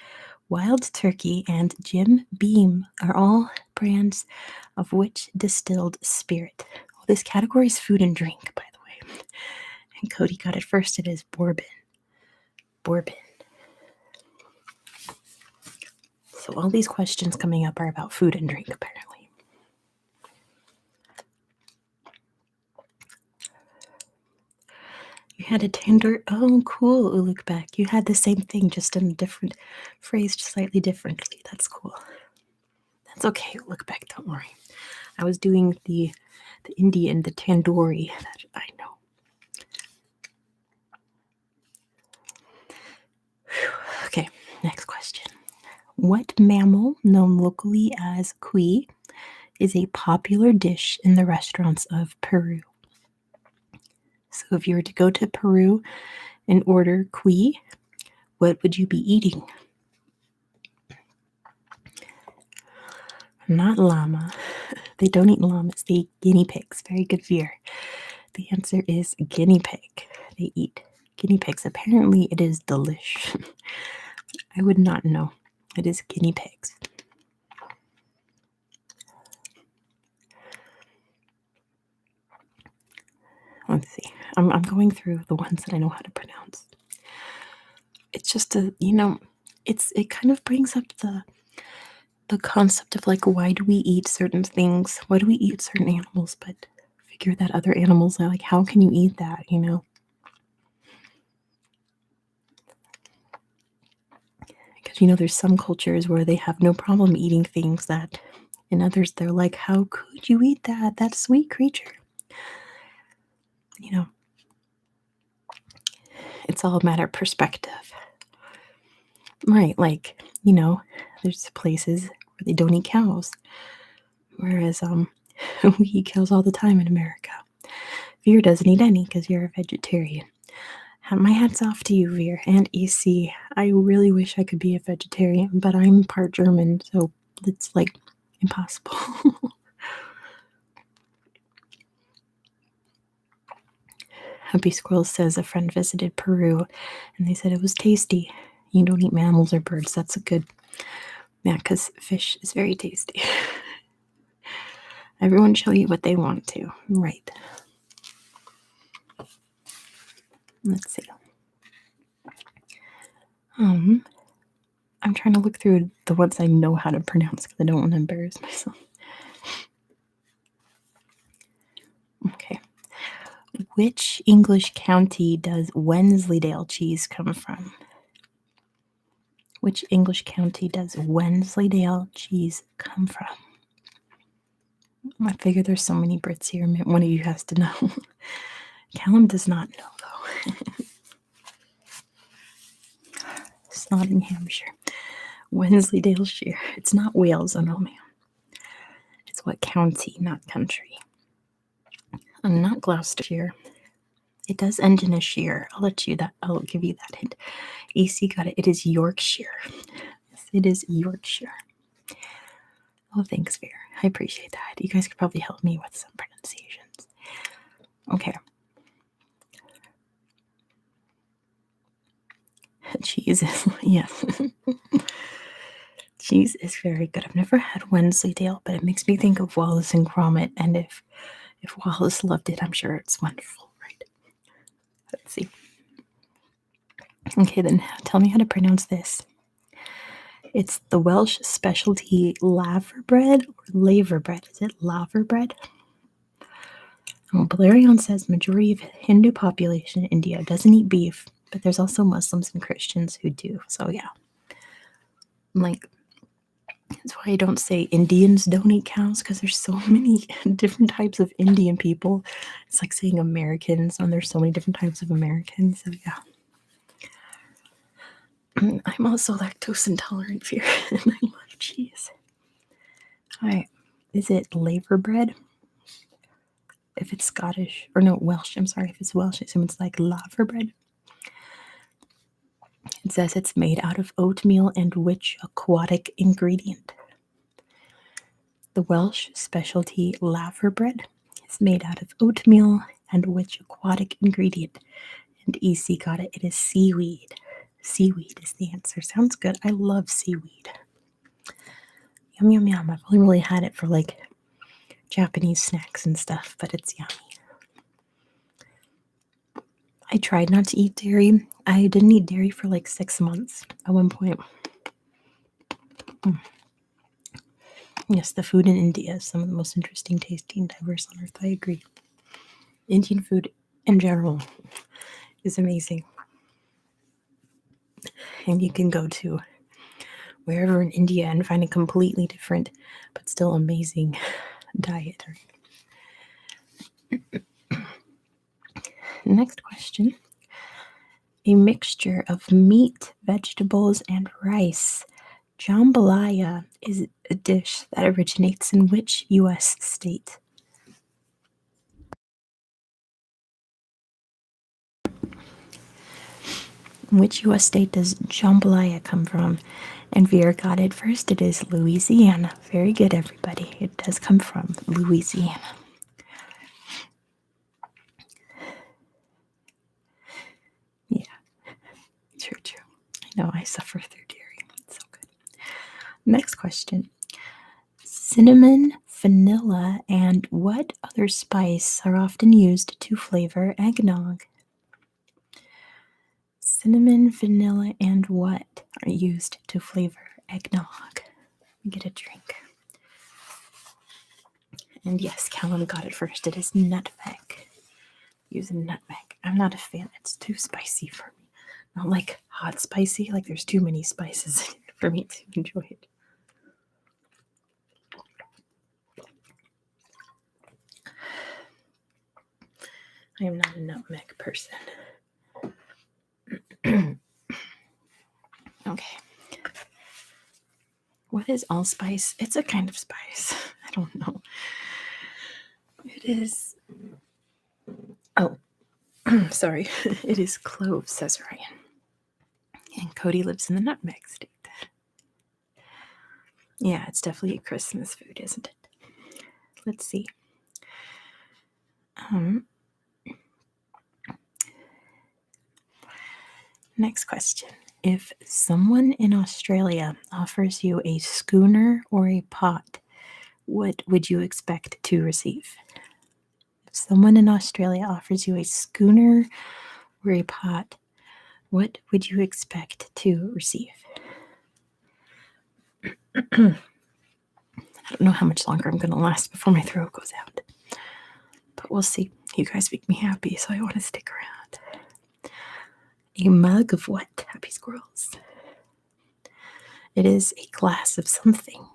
Wild Turkey, and Jim Beam are all brands of which distilled spirit? Oh, this category is food and drink, by the way. And Cody got it first. It is bourbon. Bourbon. So all these questions coming up are about food and drink, apparently. You had a tender. Oh, cool, Ulukbek. You had the same thing, just in a different phrased slightly differently. That's cool. That's okay, Ulukbek. Don't worry. I was doing the Indian, the tandoori that I know. Okay, next question. What mammal, known locally as cuy, is a popular dish in the restaurants of Peru? So if you were to go to Peru and order cuy, what would you be eating? Not llama. They don't eat llamas. They eat guinea pigs. Very good, Veer. The answer is guinea pig. They eat guinea pigs. Apparently, it is delish. I would not know. It is guinea pigs. Let's see. I'm going through the ones that I know how to pronounce. It's just it kind of brings up the concept of like, why do we eat certain things? Why do we eat certain animals? But figure that other animals are like, how can you eat that? Because there's some cultures where they have no problem eating things that, in others they're like, how could you eat that? That sweet creature. It's all a matter of perspective. Right, like, there's places where they don't eat cows. Whereas we eat cows all the time in America. Veer doesn't eat any because you're a vegetarian. My hat's off to you, Veer, and EC. I really wish I could be a vegetarian, but I'm part German, so it's like impossible. Happy Squirrel says a friend visited Peru and they said it was tasty. You don't eat mammals or birds. That's a good, yeah, because fish is very tasty. Everyone shall eat what they want to. Right. Let's see. I'm trying to look through the ones I know how to pronounce because I don't want to embarrass myself. Okay. Which English county does Wensleydale cheese come from? Which English county does Wensleydale cheese come from? I figure there's so many Brits here. One of you has to know. Callum does not know, though. It's not in Hampshire. Wensleydale-shire. It's not Wales, oh no, ma'am. It's what county, not country. I'm not Gloucestershire. It does end in a shire. I'll give you that hint. AC got it. It is Yorkshire. Yes, it is Yorkshire. Oh, thanks, Bear. I appreciate that. You guys could probably help me with some pronunciations. Okay. Cheese is, yes. Cheese is very good. I've never had Wensleydale, but it makes me think of Wallace and Gromit. And if Wallace loved it, I'm sure it's wonderful, right? Let's see. Okay, then tell me how to pronounce this. It's the Welsh specialty laverbread or laverbread. Is it laverbread? Oh, Balerion says majority of Hindu population in India doesn't eat beef, but there's also Muslims and Christians who do. So yeah, that's why I don't say Indians don't eat cows, because there's so many different types of Indian people. It's like saying Americans, and there's so many different types of Americans. So yeah. I'm also lactose intolerant, Fear, and I love cheese. All right, is it laverbread? If it's Scottish, or no, Welsh, I'm sorry, if it's Welsh, I assume it's like laverbread. It says it's made out of oatmeal and which aquatic ingredient? The Welsh specialty laverbread is made out of oatmeal and which aquatic ingredient? And EC got it. It is seaweed. Seaweed is the answer. Sounds good. I love seaweed. Yum, yum, yum. I've only really had it for like Japanese snacks and stuff, but it's yummy. I tried not to eat dairy. I didn't eat dairy for like 6 months at one point. Yes, the food in India is some of the most interesting, tasty, and diverse on earth. I agree. Indian food in general is amazing. And you can go to wherever in India and find a completely different but still amazing diet. Next question. A mixture of meat, vegetables, and rice. Jambalaya is a dish that originates in which U.S. state? Which U.S. state does jambalaya come from? And Vera got it first. It is Louisiana. Very good, everybody. It does come from Louisiana. Yeah, true. I know I suffer through dairy. It's so good. Next question. Cinnamon, vanilla, and what other spice are often used to flavor eggnog? Cinnamon, vanilla, and what are used to flavor eggnog? Get a drink. And yes, Callum got it first. It is nutmeg. Using nutmeg. I'm not a fan. It's too spicy for me. Not like hot spicy. Like there's too many spices for me to enjoy it. I am not a nutmeg person. Okay. What is allspice? It's a kind of spice. I don't know. It is. Oh, sorry. It is clove, says Ryan. And Cody lives in the nutmeg state. Yeah, it's definitely a Christmas food, isn't it? Let's see. Next question. If someone in Australia offers you a schooner or a pot, what would you expect to receive? If someone in Australia offers you a schooner or a pot, what would you expect to receive? I don't know how much longer I'm going to last before my throat goes out, but we'll see. You guys make me happy, so I want to stick around. A mug of what, happy squirrels? It is a glass of something.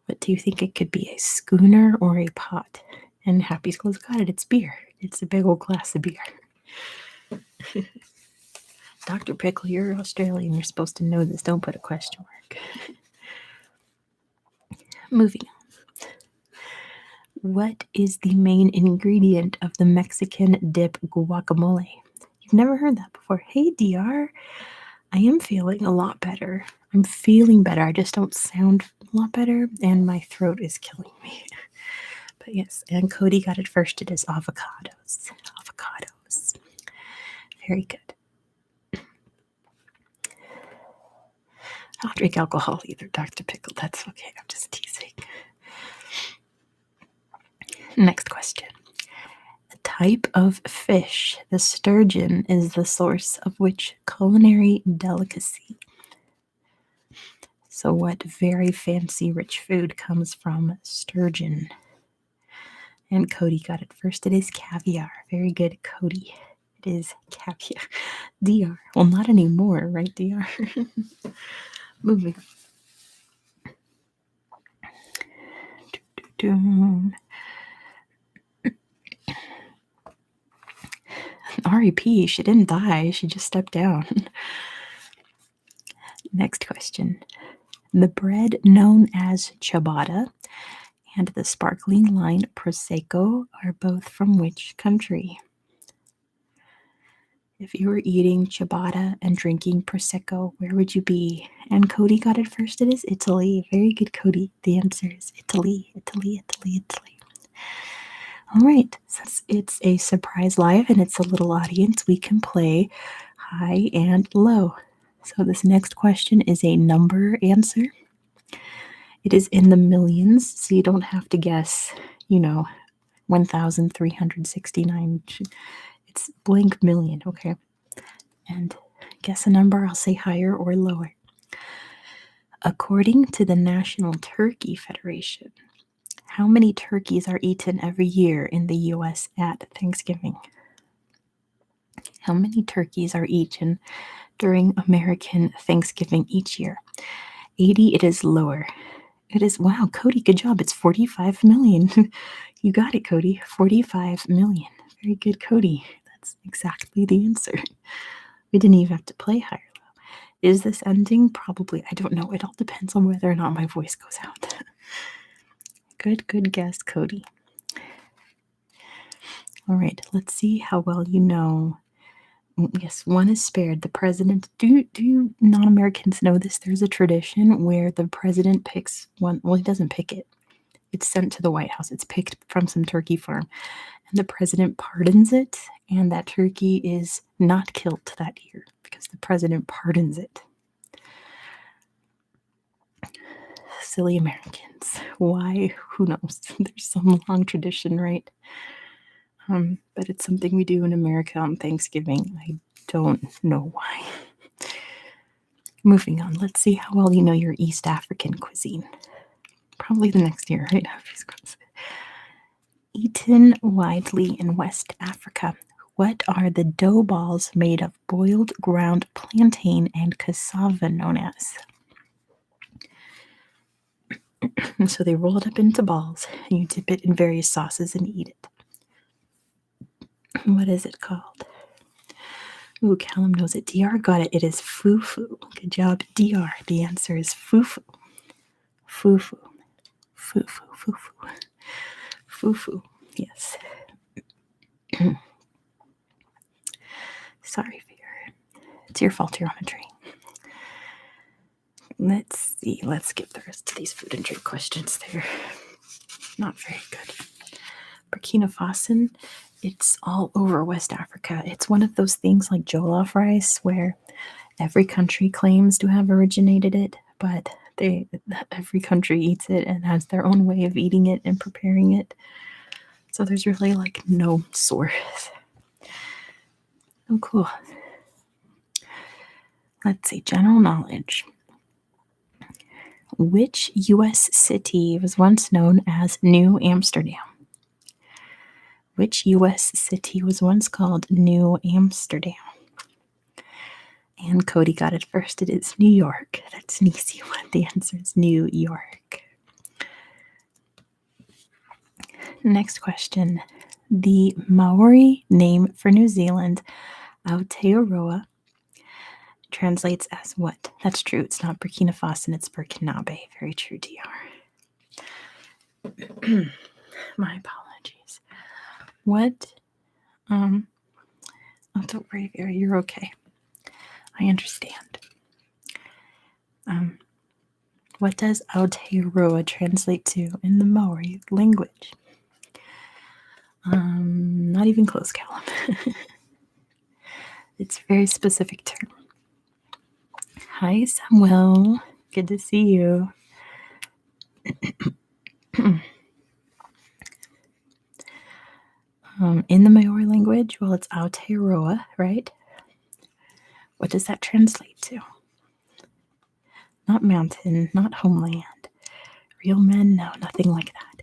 What do you think it could be, a schooner or a pot? And happy squirrels got it, it's beer. It's a big old glass of beer. Dr. Pickle, you're Australian. You're supposed to know this. Don't put a question mark. Moving on. What is the main ingredient of the Mexican dip guacamole? You've never heard that before. Hey, DR. I am feeling a lot better. I'm feeling better. I just don't sound a lot better, and my throat is killing me. But yes, and Cody got it first. It is avocados. Avocados. Very good. I don't drink alcohol either, Dr. Pickle. That's okay. I'm just teasing. Next question. A type of fish, the sturgeon, is the source of which culinary delicacy? So what very fancy rich food comes from sturgeon? And Cody got it first. It is caviar. Very good, Cody. It is caviar. DR. Well, not anymore, right, DR? Moving on. R.E.P. She didn't die. She just stepped down. Next question. The bread known as ciabatta and the sparkling wine Prosecco are both from which country? If you were eating ciabatta and drinking Prosecco, where would you be? And Cody got it first. It is Italy. Very good, Cody. The answer is Italy, Italy, Italy, Italy. All right. Since it's a surprise live and it's a little audience, we can play high and low. So this next question is a number answer. It is in the millions, so you don't have to guess, 1,369. It's blank million, okay? And guess a number, I'll say higher or lower. According to the National Turkey Federation, how many turkeys are eaten every year in the U.S. at Thanksgiving? How many turkeys are eaten during American Thanksgiving each year? 80, it is lower. It is, wow, Cody, good job. It's 45 million. You got it, Cody. 45 million. Very good, Cody. That's exactly the answer. We didn't even have to play higher or low. Is this ending? Probably. I don't know. It all depends on whether or not my voice goes out. Good guess, Cody. All right, let's see how well you know. Yes, one is spared. The president. Do you non-Americans know this? There's a tradition where the president picks one. Well, he doesn't pick it. It's sent to the White House. It's picked from some turkey farm, and the president pardons it, and that turkey is not killed that year because the president pardons it. Silly Americans. Why? Who knows? There's some long tradition, right? But it's something we do in America on Thanksgiving. I don't know why. Moving on. Let's see how well you know your East African cuisine. Probably the next year, right? Eaten widely in West Africa. What are the dough balls made of boiled ground plantain and cassava known as? And so they roll it up into balls, and you dip it in various sauces and eat it. What is it called? Ooh, Callum knows it. DR got it. It is fufu. Good job, DR. The answer is fufu. Fufu. Fufu. Fufu. Fufu. Yes. Sorry, Fear. It's your fault you're on a train. Let's see. Let's skip the rest of these food and drink questions. They're not very good. Burkina Faso, it's all over West Africa. It's one of those things like jollof rice where every country claims to have originated it, but every country eats it and has their own way of eating it and preparing it. So there's really like no source. Oh, cool. Let's see, general knowledge. Which U.S. city was once known as New Amsterdam? Which U.S. city was once called New Amsterdam? And Cody got it first. It is New York. That's an easy one. The answer is New York. Next question. The Maori name for New Zealand, Aotearoa, translates as what? That's true. It's not Burkina Faso, it's Burkinabe. Very true, DR. My apologies. What? Oh, don't worry, Vera. You're okay. I understand. What does Aotearoa translate to in the Maori language? Not even close, Callum. It's a very specific term. Hi, Samuel. Good to see you. In the Maori language, well, it's Aotearoa, right? What does that translate to? Not mountain, not homeland. Real men? No, nothing like that.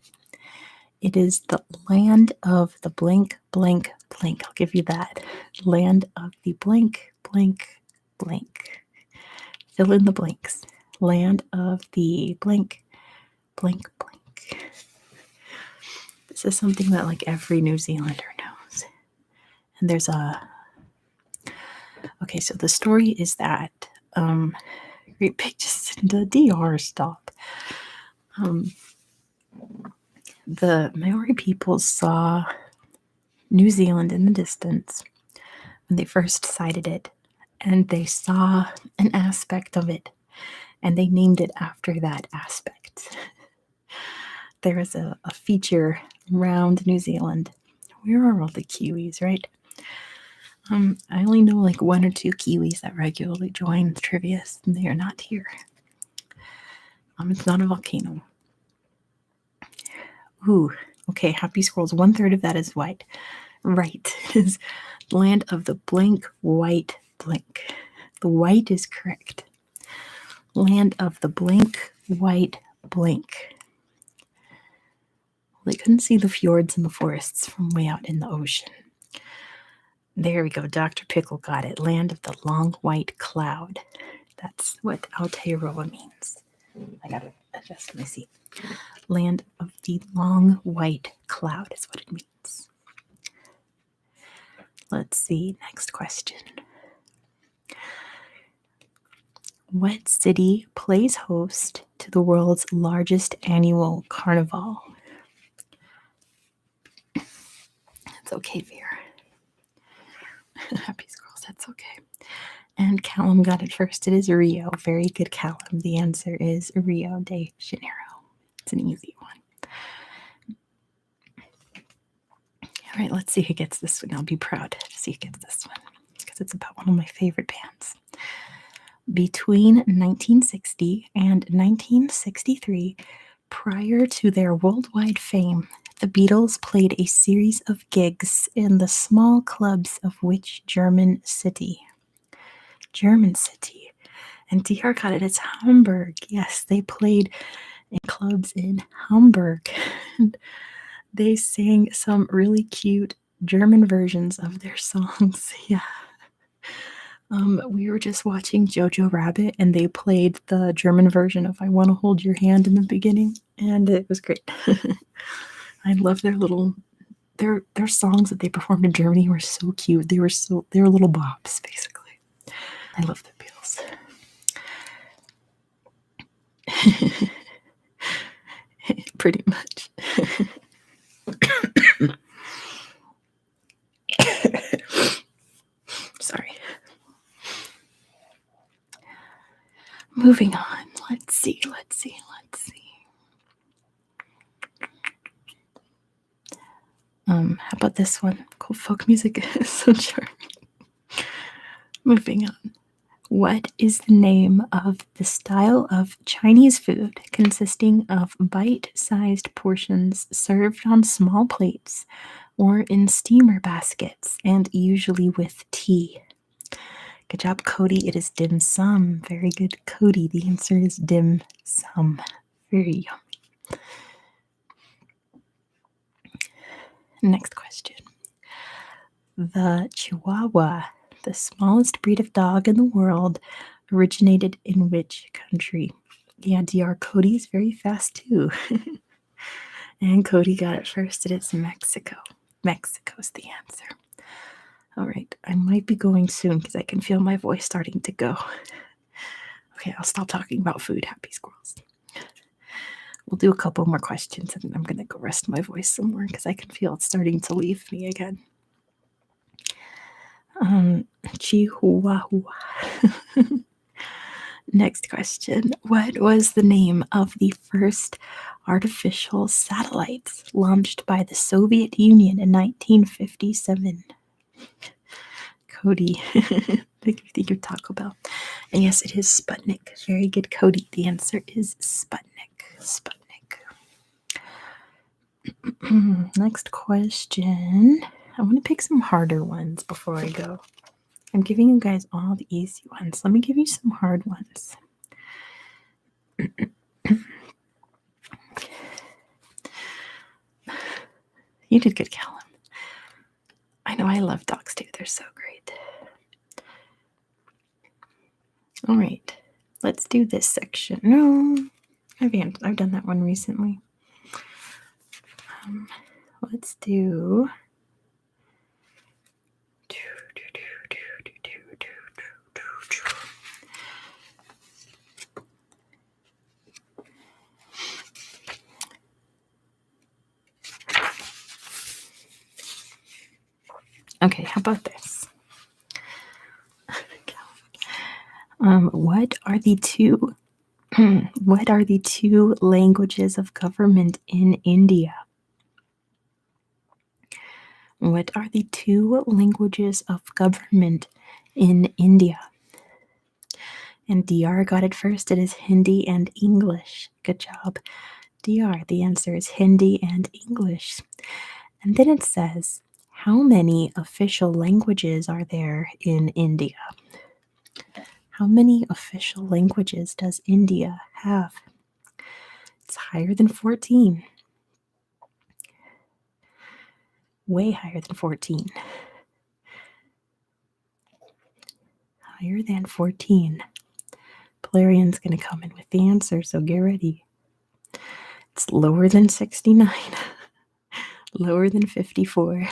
It is the land of the blank, blank, blank. I'll give you that. Land of the blank, blank, blank. Fill in the blanks. Land of the blank, blank, blank. This is something that like every New Zealander knows. And there's a... Okay, so the story is that... Great Big Jacinda DR, stop. The Maori people saw New Zealand in the distance when they first sighted it, and they saw an aspect of it, and they named it after that aspect. There is a feature around New Zealand. Where are all the Kiwis, right? I only know like 1 or 2 Kiwis that regularly join Trivius, and they are not here. It's not a volcano. Ooh, okay, Happy Squirrels. 1/3 of that is white. Right. It is land of the blank, white, blank. The white is correct. Land of the blank, white, blank. Well, they couldn't see the fjords and the forests from way out in the ocean. There we go. Dr. Pickle got it. Land of the long white cloud. That's what Aotearoa means. I gotta adjust my seat. Land of the long white cloud is what it means. Let's see. Next question. What city plays host to the world's largest annual carnival? It's okay, Vera. Happy Squirrels, that's okay. And Callum got it first. It is Rio. Very good, Callum. The answer is Rio de Janeiro. It's an easy one. All right, let's see who gets this one. I'll be proud to see who gets this one because it's about one of my favorite bands. Between 1960 and 1963, prior to their worldwide fame, the Beatles played a series of gigs in the small clubs of which German city? German city. And DR got it. It's Hamburg. Yes, they played in clubs in Hamburg. And they sang some really cute German versions of their songs. Yeah. We were just watching Jojo Rabbit, and they played the German version of I Want to Hold Your Hand in the beginning, and it was great. I love their songs that they performed in Germany were so cute. They were little bops, basically. I love the Beatles. Pretty much. Sorry. Moving on. Let's see. How about this one? Cool folk music is so charming. Moving on. What is the name of the style of Chinese food consisting of bite-sized portions served on small plates or in steamer baskets, and usually with tea? Good job, Cody. It is dim sum. Very good, Cody. The answer is dim sum. Very yummy. Next question. The Chihuahua, the smallest breed of dog in the world, originated in which country? Yeah, DR Cody is very fast too. And Cody got it first. It is Mexico. Mexico's the answer. All right, I might be going soon because I can feel my voice starting to go. Okay, I'll stop talking about food, happy squirrels. We'll do a couple more questions and then I'm going to go rest my voice some more because I can feel it starting to leave me again. Chihuahua. Next question. What was the name of the first artificial satellites launched by the Soviet Union in 1957? Cody. Think of Taco Bell. And yes, it is Sputnik. Very good, Cody. The answer is Sputnik. Sputnik. Next question. I want to pick some harder ones before I go. I'm giving you guys all the easy ones. Let me give you some hard ones. You did good, Callum. I know I love dogs too. They're so great. All right. Let's do this section. No, I've done that one recently. Let's do. Okay, how about this? What are the two languages of government in India? What are the two languages of government in India? And DR got it first. It is Hindi and English. Good job, DR. The answer is Hindi and English. And then it says, how many official languages are there in India? How many official languages does India have? It's higher than 14. Way higher than 14. Higher than 14. Polarian's going to come in with the answer, so get ready. It's lower than 69. Lower than 54.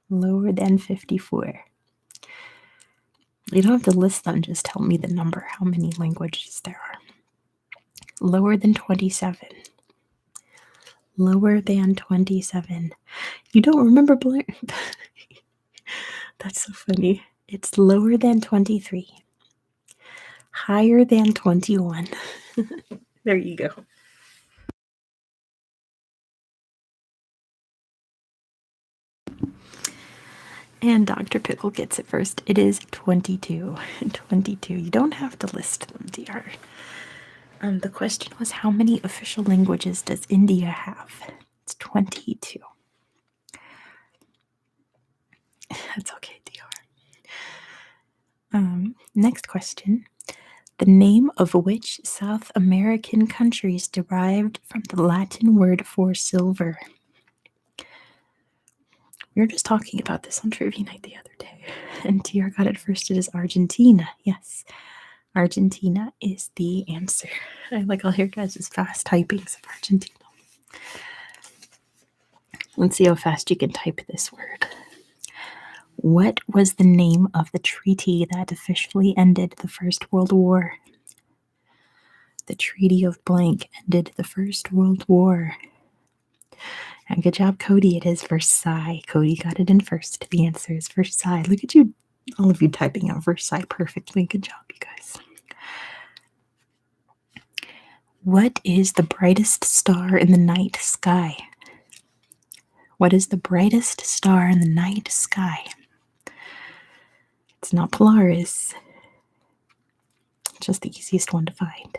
Lower than 54. You don't have to list them, just tell me the number, how many languages there are. Lower than 27. Lower than 27. You don't remember Blair? That's so funny. It's lower than 23. Higher than 21. There you go. And Dr. Pickle gets it first. It is 22. 22. You don't have to list them, DR. The question was, how many official languages does India have? It's 22. That's okay, DR. Next question. The name of which South American countries derived from the Latin word for silver? We were just talking about this on Trivia Night the other day. And TR got it first. It is Argentina. Yes. Argentina is the answer. I like all your guys' fast typings of Argentina. Let's see how fast you can type this word. What was the name of the treaty that officially ended the First World War? The Treaty of Blank ended the First World War. And good job, Cody. It is Versailles. Cody got it in first. The answer is Versailles. Look at you, all of you typing out Versailles perfectly. Good job, you guys. What is the brightest star in the night sky? What is the brightest star in the night sky? It's not Polaris. Just the easiest one to find.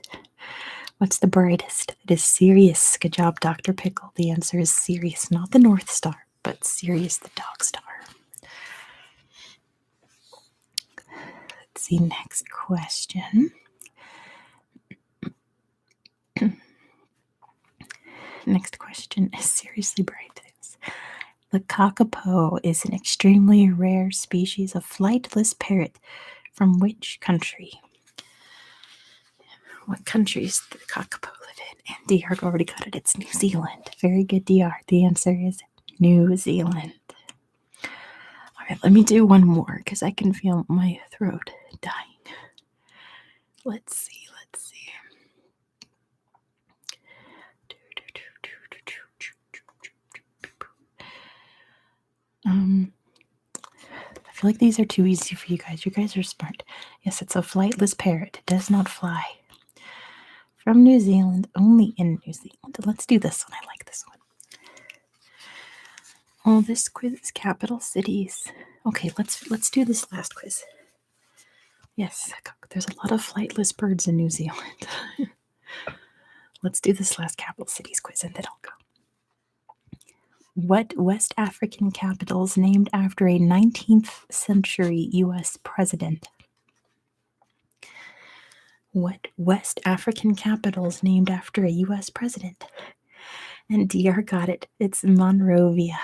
What's the brightest? It is Sirius. Good job, Dr. Pickle. The answer is Sirius, not the North Star, but Sirius the dog star. Let's see, next question. Next question is seriously bright. The kakapo is an extremely rare species of flightless parrot from which country? What countries does the kakapo live in? And DR already got it. It's New Zealand. Very good, DR. The answer is New Zealand. All right, let me do one more because I can feel my throat dying. Let's see. I feel like these are too easy for you guys. You guys are smart. Yes, it's a flightless parrot. It does not fly. From New Zealand, only in New Zealand. Let's do this one. I like this one. Oh, this quiz is capital cities. Okay, let's do this last quiz. Yes, there's a lot of flightless birds in New Zealand. Let's do this last capital cities quiz and then I'll go. What West African capital is named after a 19th century U.S. president? What West African capital is named after a U.S. president? And DR got it. It's Monrovia.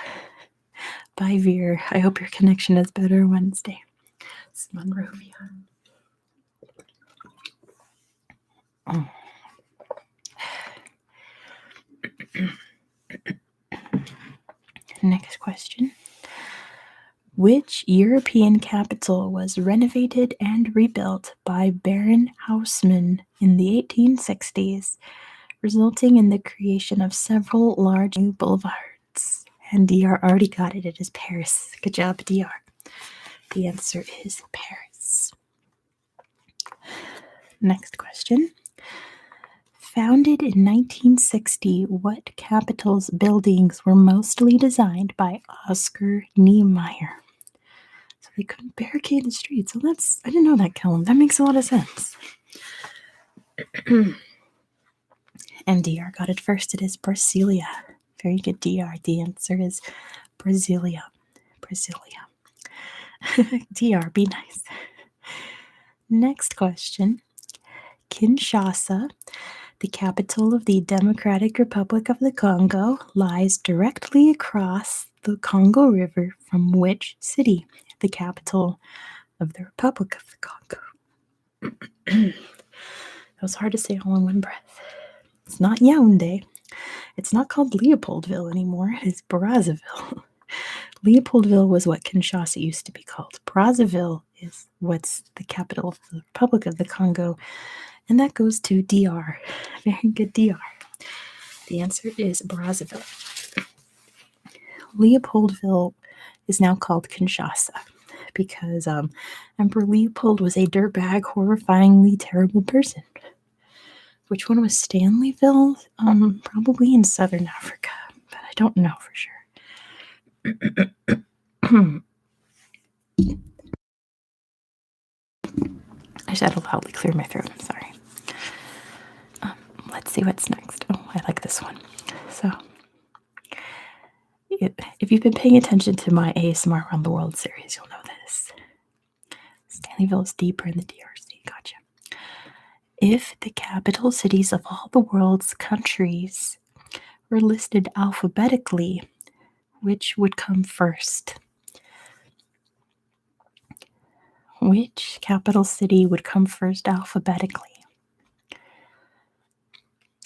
Bye, Veer. I hope your connection is better Wednesday. It's Monrovia. Oh. Next question. Which European capital was renovated and rebuilt by Baron Haussmann in the 1860s, resulting in the creation of several large new boulevards? And DR already got it. It is Paris. Good job, DR. The answer is Paris. Next question. Founded in 1960, what capital's buildings were mostly designed by Oscar Niemeyer? So they couldn't barricade the streets. So I didn't know that, Callum. That makes a lot of sense. And DR got it first. It is Brasilia. Very good, DR. The answer is Brasilia. Brasilia. DR, be nice. Next question. Kinshasa, the capital of the Democratic Republic of the Congo, lies directly across the Congo River from which city? The capital of the Republic of the Congo. That was hard to say all in one breath. It's not Yaoundé. It's not called Leopoldville anymore. It is Brazzaville. Leopoldville was what Kinshasa used to be called. Brazzaville is what's the capital of the Republic of the Congo. And that goes to DR. Very good, DR. The answer is Brazzaville. Leopoldville is now called Kinshasa because Emperor Leopold was a dirtbag, horrifyingly terrible person. Which one was Stanleyville? Probably in southern Africa, but I don't know for sure. I just had to loudly clear my throat. I'm sorry. Let's see what's next. Oh, I like this one. So, if you've been paying attention to my ASMR Around the World series, you'll know this. Stanleyville is deeper in the DRC. Gotcha. If the capital cities of all the world's countries were listed alphabetically, which would come first? Which capital city would come first alphabetically?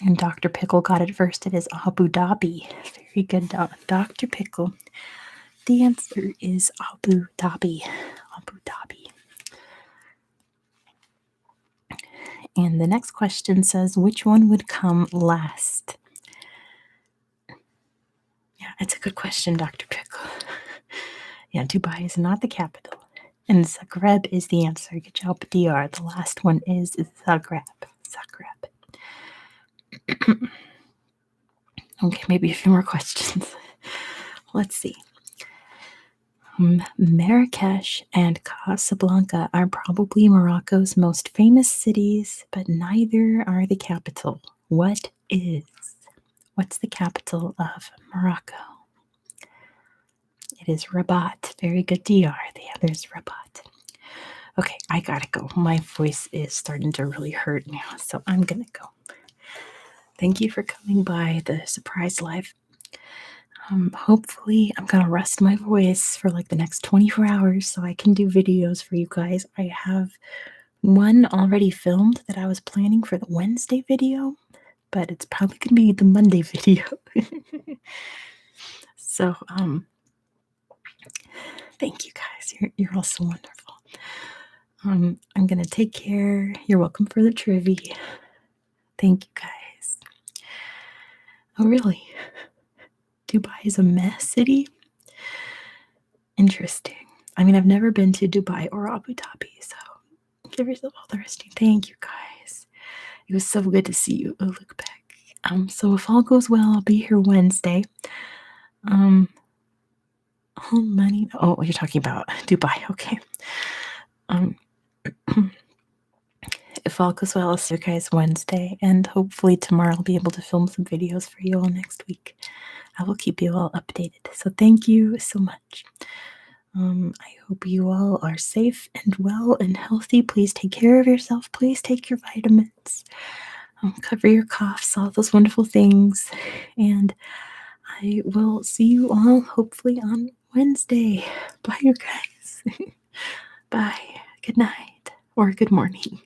And Dr. Pickle got it first. It is Abu Dhabi. Very good, Dr. Pickle. The answer is Abu Dhabi. Abu Dhabi. And the next question says, which one would come last? Yeah, it's a good question, Dr. Pickle. Yeah, Dubai is not the capital. And Zagreb is the answer. Good job, DR. The last one is Zagreb. Zagreb. Okay, maybe a few more questions. Let's see. Marrakesh and Casablanca are probably Morocco's most famous cities, but neither are the capital. What's the capital of Morocco? It is Rabat. Very good, DR. The other is Rabat. Okay, I gotta go. My voice is starting to really hurt now, so I'm gonna go. Thank you for coming by the surprise live. Hopefully, I'm gonna rest my voice for like the next 24 hours so I can do videos for you guys. I have one already filmed that I was planning for the Wednesday video, but it's probably gonna be the Monday video. So, thank you guys. You're all so wonderful. I'm gonna take care. You're welcome for the trivia. Thank you guys. Oh, really? Dubai is a mess city? Interesting. I mean, I've never been to Dubai or Abu Dhabi, so give yourself all the resting. Thank you guys. It was so good to see you, look back. So if all goes well, I'll be here Wednesday. All money. Oh, you're talking about Dubai. Okay. If all goes well, I'll see you guys Wednesday, and hopefully tomorrow I'll be able to film some videos for you all next week. I will keep you all updated. So thank you so much. I hope you all are safe and well and healthy. Please take care of yourself. Please take your vitamins. Cover your coughs, all those wonderful things. And I will see you all hopefully on Wednesday. Bye, you guys. Bye. Good night or good morning.